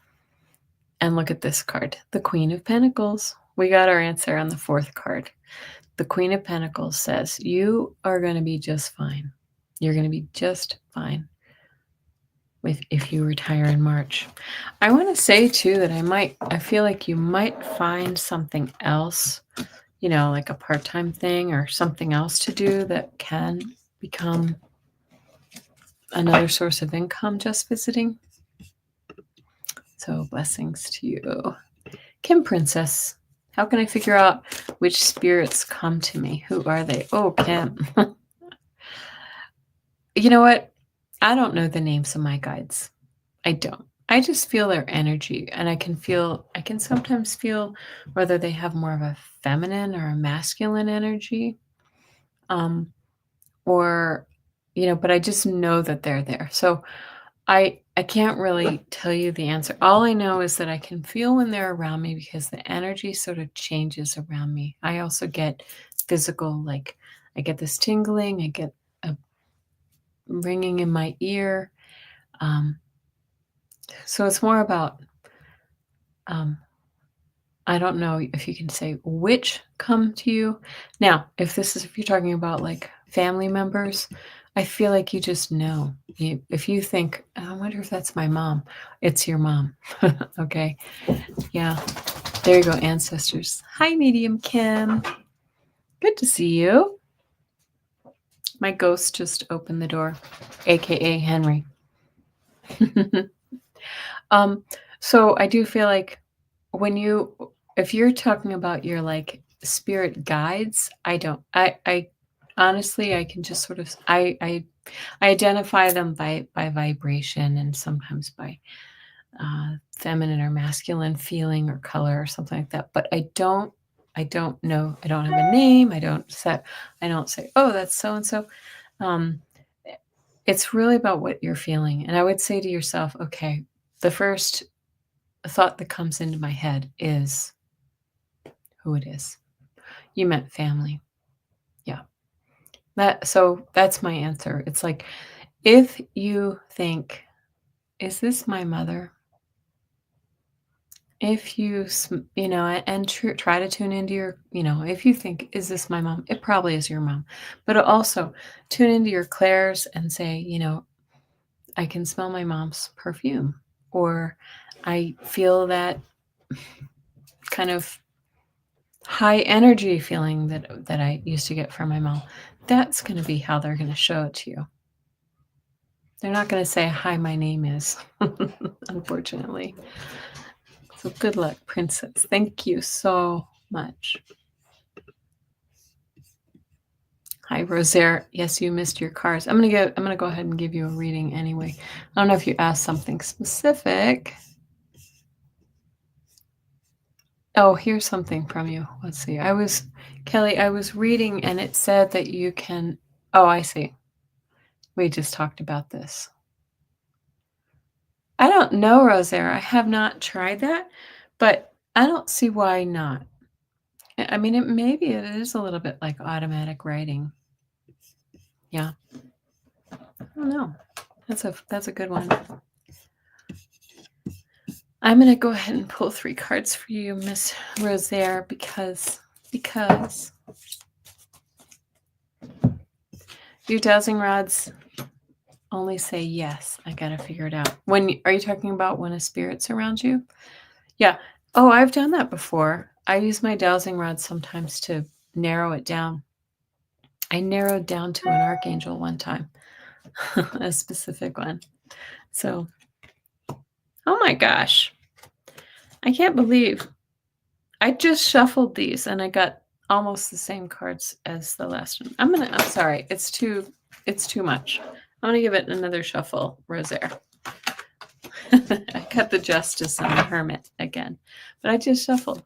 And look at this card, the Queen of Pentacles. We got our answer on the fourth card. The Queen of Pentacles says, you are going to be just fine. You're going to be just fine if you retire in March. I want to say too that I feel like you might find something else, like a part-time thing or something else to do that can become another source of income just visiting. So blessings to you. Kim Princess, how can I figure out which spirits come to me? Who are they? Oh, Kim. You know what? I don't know the names of my guides. I don't. I just feel their energy, and I can sometimes feel whether they have more of a feminine or a masculine energy. Or, but I just know that they're there. So I can't really tell you the answer. All I know is that I can feel when they're around me because the energy sort of changes around me. I also get physical, like I get this tingling, I get a ringing in my ear. So it's more about, I don't know if you can say which come to you. Now, if you're talking about like family members, I feel like you just know. If you think, I wonder if that's my mom, it's your mom. Okay. Yeah. There you go, ancestors. Hi, Medium Kim. Good to see you. My ghost just opened the door, aka Henry. So I do feel like if you're talking about your like spirit guides, I honestly, I can just sort of, I identify them by vibration and sometimes by feminine or masculine feeling or color or something like that. But I don't know. I don't have a name. I don't say, oh, that's so-and-so. it's really about what you're feeling. And I would say to yourself, okay, the first thought that comes into my head is who it is. You meant family. Yeah. So that's my answer. It's like, if you think, is this my mother? If you, and try to tune into your, if you think, is this my mom? It probably is your mom. But also tune into your clairs and say, I can smell my mom's perfume, or I feel that kind of high energy feeling that I used to get from my mom. That's going to be how they're going to show it to you. They're not going to say, hi, my name is, unfortunately. So good luck, princess. Thank you so much. Hi, Rosaire. Yes, you missed your cards. I'm gonna go ahead and give you a reading anyway. I don't know if you asked something specific. Oh, here's something from you. Let's see. Kelly, I was reading and it said that you can. Oh, I see. We just talked about this. I don't know, Rosaire. I have not tried that, but I don't see why not. I mean, maybe it is a little bit like automatic writing. Yeah. I don't know. That's a good one. I'm going to go ahead and pull 3 cards for you, Miss Rosaire, because your dowsing rods only say yes. I got to figure it out. Are you talking about when a spirit's around you? Yeah. Oh, I've done that before. I use my dowsing rod sometimes to narrow it down. I narrowed down to an archangel one time, a specific one. So, oh my gosh. I can't believe I just shuffled these and I got almost the same cards as the last one. I'm sorry. It's too much. I'm gonna give it another shuffle, Rosaire. I got the Justice and the Hermit again, but I just shuffled.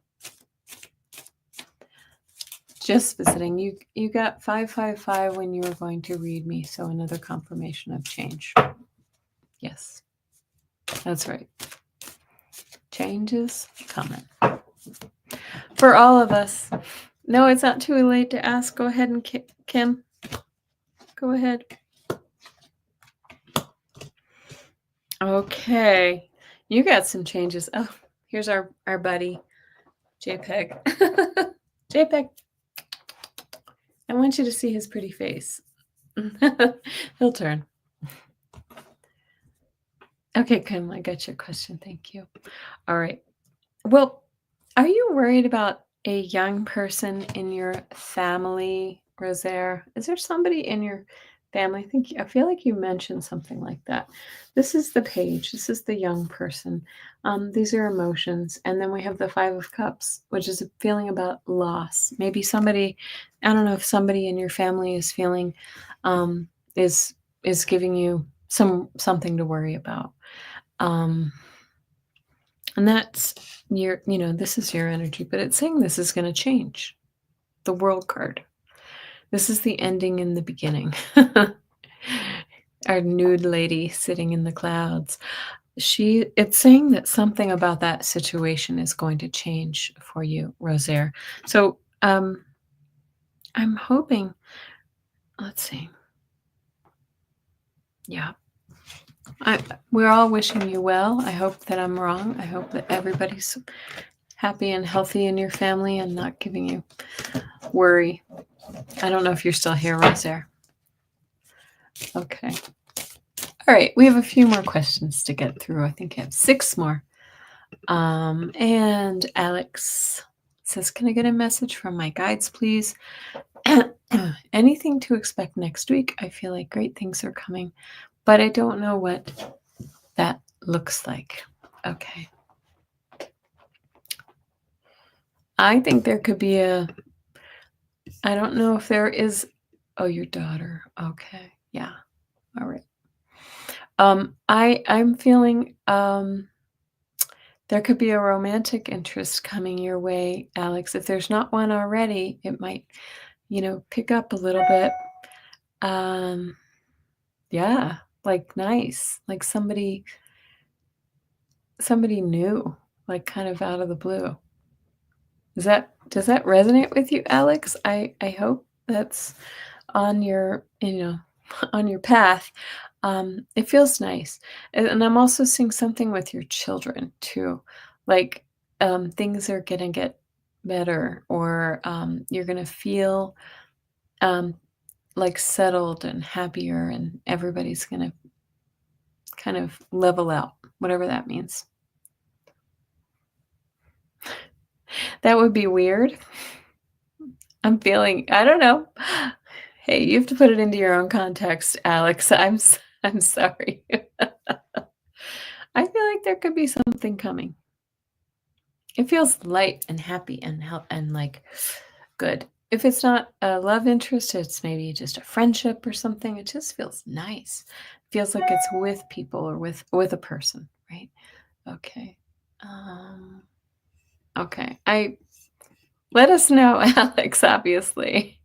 Just visiting. You got 555 when you were going to read me, so another confirmation of change. Yes, that's right. Change is coming. For all of us. No, it's not too late to ask. Go ahead and Kim. Go ahead. Okay. You got some changes. Oh, here's our buddy, JPEG. JPEG. I want you to see his pretty face. He'll turn. Okay, Kim, I got your question. Thank you. All right. Well, are you worried about a young person in your family, Rosaire? Is there somebody in your family? I feel like you mentioned something like that. This is the page. This is the young person. These are emotions. And then we have the 5 of Cups, which is a feeling about loss. Maybe somebody, I don't know if somebody in your family is feeling, is giving you something to worry about. And that's this is your energy, but it's saying this is going to change. The World card. This is the ending in the beginning. Our nude lady sitting in the clouds. It's saying that something about that situation is going to change for you, Rosaire. So I'm hoping, let's see. Yeah. We're all wishing you well. I hope that I'm wrong. I hope that everybody's happy and healthy in your family and not giving you worry. I don't know if you're still here, Rosaire. Okay. All right. We have a few more questions to get through. I think I have 6 more. And Alex says, can I get a message from my guides, please? Anything to expect next week? I feel like great things are coming, but I don't know what that looks like. Okay. I think there could be I don't know if there is. Oh, your daughter. Okay. Yeah. All right. I'm feeling there could be a romantic interest coming your way, Alex. If there's not one already, it might, pick up a little bit. Yeah, like nice, like somebody new, like kind of out of the blue. Does that resonate with you, Alex? I hope that's on your, on your path. It feels nice. And I'm also seeing something with your children too. Like things are gonna get better, or you're gonna feel um like settled and happier, and everybody's gonna kind of level out, whatever that means. That would be weird. I don't know. Hey, you have to put it into your own context, Alex. I'm sorry. I feel like there could be something coming. It feels light and happy and like good. If it's not a love interest, it's maybe just a friendship or something. It just feels nice. Feels like it's with people or with a person, right? Okay. Um, okay. I Let us know, Alex, obviously.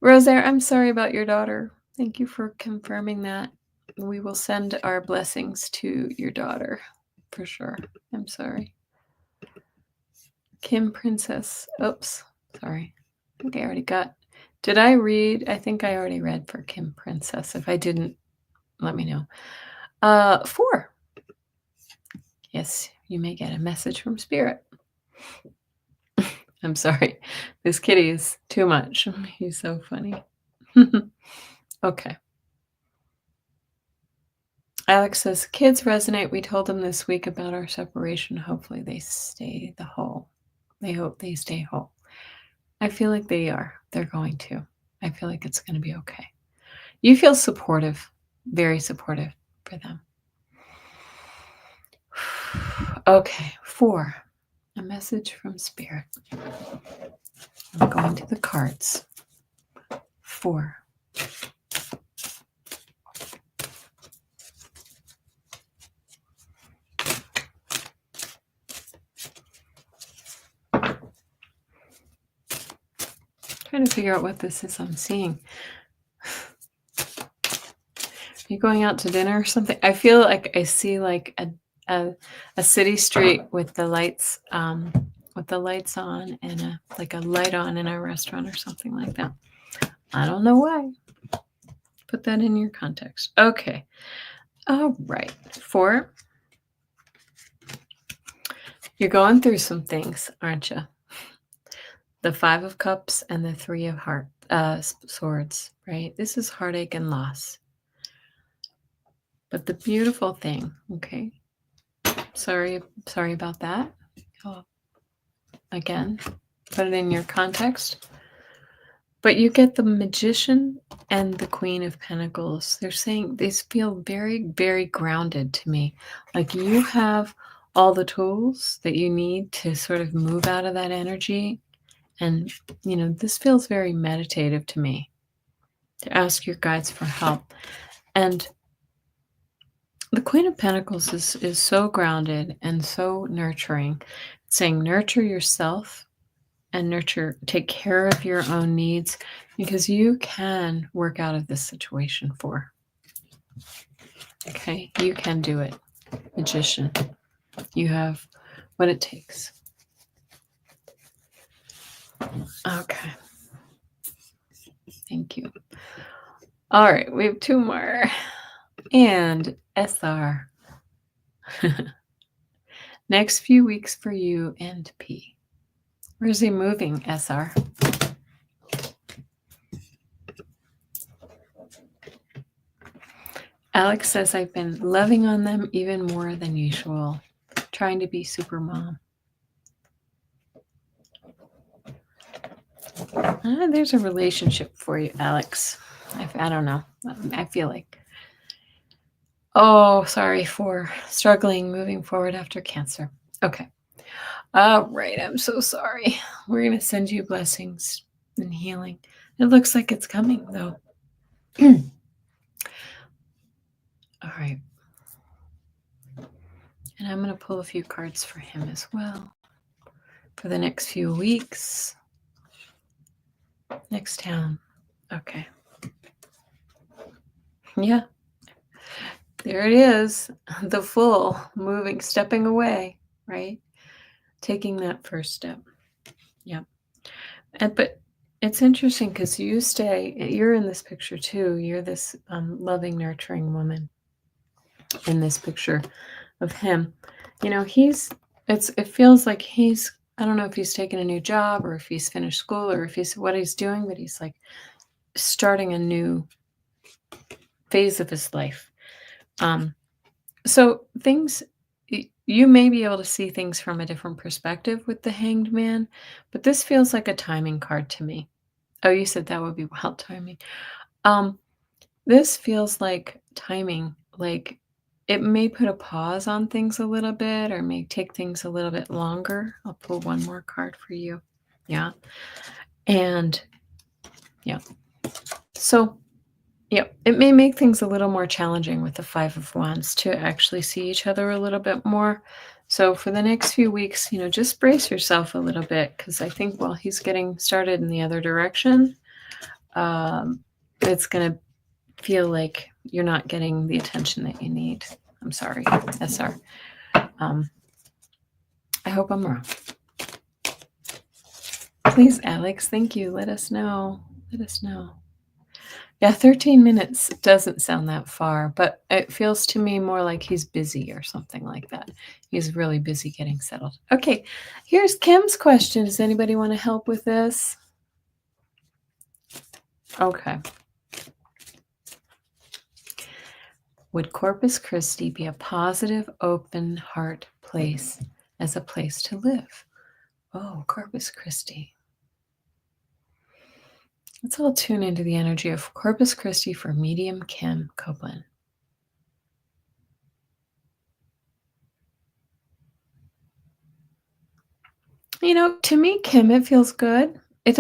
Rosaire, I'm sorry about your daughter. Thank you for confirming that. We will send our blessings to your daughter for sure. I'm sorry. Kim Princess. Oops. Sorry. I think I already got. Did I read? I think I already read for Kim Princess. If I didn't, let me know. 4. Yes, you may get a message from Spirit. I'm sorry. This kitty is too much. He's so funny. Okay. Alex says, kids resonate. We told them this week about our separation. Hopefully they stay the whole. They hope they stay whole. I feel like they are. They're going to. I feel like it's going to be okay. You feel supportive, very supportive for them. Okay, 4. A message from Spirit. I'm going to the cards. 4. Trying to figure out what this is I'm seeing. Are you going out to dinner or something? I feel like I see like a city street with the lights on and like a light on in a restaurant or something like that. I don't know why. Put that in your context. Okay. All right. 4. You're going through some things, aren't you? The 5 of Cups and the 3 of Swords, right? This is heartache and loss. But the beautiful thing, okay? Sorry about that. Oh, again, put it in your context. But you get the Magician and the Queen of Pentacles. They're saying these feel very, very grounded to me. Like you have all the tools that you need to sort of move out of that energy. And, this feels very meditative to me, to ask your guides for help. And the Queen of Pentacles is so grounded and so nurturing, saying nurture yourself and take care of your own needs, because you can work out of this situation. Okay, you can do it. Magician, you have what it takes. Okay, thank you. All right, we have 2 more. And SR. Next few weeks for you and P. Where's he moving, SR? Alex says, I've been loving on them even more than usual, trying to be super mom. There's a relationship for you, Alex. I don't know. I feel like. Oh, sorry for struggling moving forward after cancer. Okay. All right. I'm so sorry. We're going to send you blessings and healing. It looks like it's coming, though. All right. And I'm going to pull a few cards for him as well for the next few weeks. Next town. Okay. Yeah, there it is. The full moving, stepping away, right? Taking that first step. Yeah. But it's interesting because you're in this picture too. You're this loving, nurturing woman in this picture of him. It feels like I don't know if he's taken a new job or if he's finished school or if he's what he's doing, but he's like starting a new phase of his life. Um, so you may be able to see things from a different perspective with the Hanged Man, but this feels like a timing card to me. Oh, you said that would be wild timing. Um, this feels like timing, like it may put a pause on things a little bit or may take things a little bit longer. I'll pull one more card for you. Yeah. And yeah. So, yeah, it may make things a little more challenging with the 5 of Wands to actually see each other a little bit more. So for the next few weeks, just brace yourself a little bit because I think while he's getting started in the other direction, it's going to feel like you're not getting the attention that you need. I'm sorry, SR. Um, I hope I'm wrong. Please, Alex, thank you. Let us know. Let us know. Yeah, 13 minutes doesn't sound that far, but it feels to me more like he's busy or something like that. He's really busy getting settled. Okay, here's Kim's question. Does anybody want to help with this? Okay. Would Corpus Christi be a positive, open heart place as a place to live? Oh, Corpus Christi. Let's all tune into the energy of Corpus Christi for medium Kim Copeland. To me, Kim, it feels good. It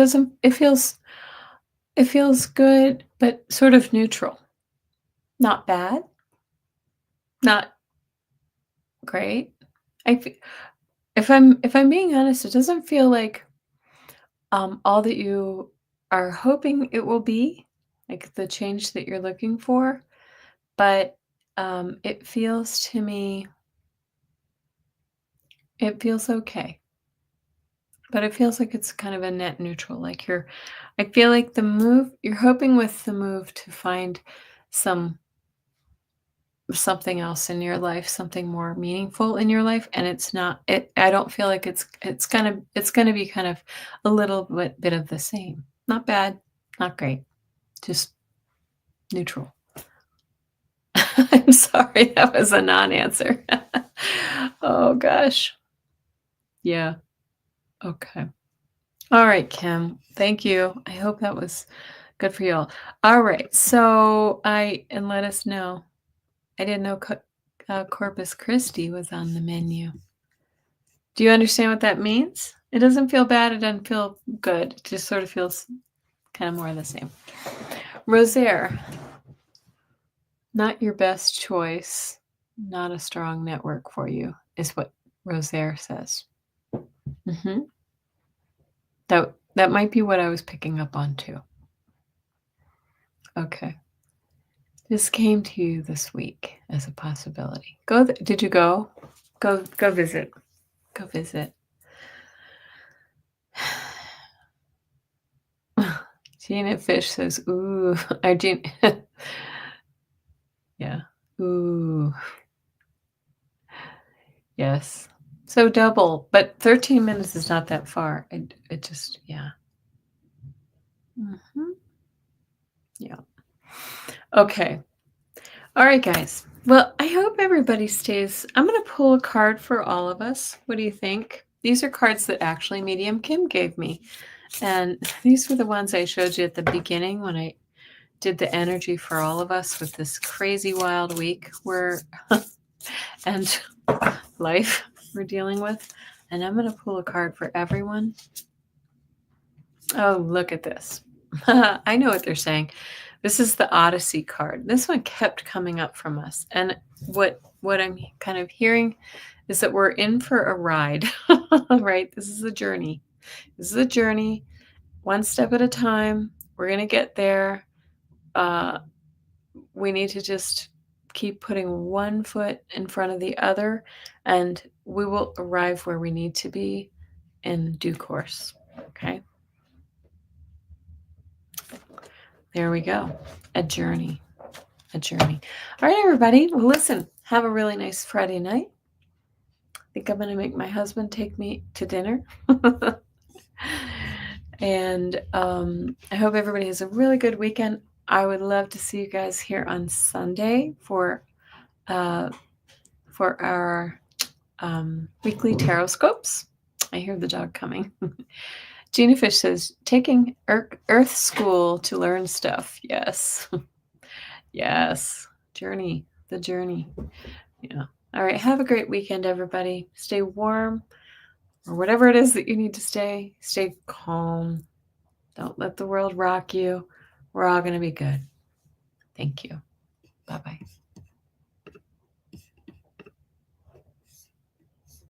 feels good, but sort of neutral. Not bad, not great. I f- if I'm being honest, it doesn't feel like all that you are hoping it will be, like the change that you're looking for, but it feels to me it feels okay. But it feels like it's kind of a net neutral. I feel like you're hoping with the move to find some something else in your life, something more meaningful in your life, and it's not. I don't feel like it's gonna be kind of a little bit of the same. Not bad, not great, just neutral. I'm sorry, that was a non-answer. Oh gosh, yeah. Okay. All right, Kim. Thank you. I hope that was good for you all right. And let us know. I didn't know Corpus Christi was on the menu. Do you understand what that means? It doesn't feel bad. It doesn't feel good. It just sort of feels kind of more of the same. Rosaire, not your best choice. Not a strong network for you, is what Rosaire says. hmm That might be what I was picking up on too. Okay. This came to you this week as a possibility. Did you go? Go visit. Go visit. Gina Fish says, ooh. Gina, yeah. Ooh. Yes. So double, but 13 minutes is not that far. It just, yeah. hmm Yeah. Okay. All right, guys. Well, I hope everybody stays. I'm going to pull a card for all of us. What do you think? These are cards that actually Medium Kim gave me. And these were the ones I showed you at the beginning when I did the energy for all of us with this crazy wild week and life we're dealing with. And I'm going to pull a card for everyone. Oh, look at this. I know what they're saying. This is the Odyssey card. This one kept coming up from us. And what I'm kind of hearing is that we're in for a ride, right? This is a journey. This is a journey, one step at a time. We're going to get there. we need to just keep putting one foot in front of the other, and we will arrive where we need to be in due course. Okay. There we go. A journey. A journey. All right, everybody. Well, listen, have a really nice Friday night. I think I'm going to make my husband take me to dinner. And I hope everybody has a really good weekend. I would love to see you guys here on Sunday for our weekly tarot scopes. I hear the dog coming. Gina Fish says, taking Earth School to learn stuff. Yes. Yes. Journey. The journey. Yeah. All right. Have a great weekend, everybody. Stay warm or whatever it is that you need to stay. Stay calm. Don't let the world rock you. We're all going to be good. Thank you. Bye-bye.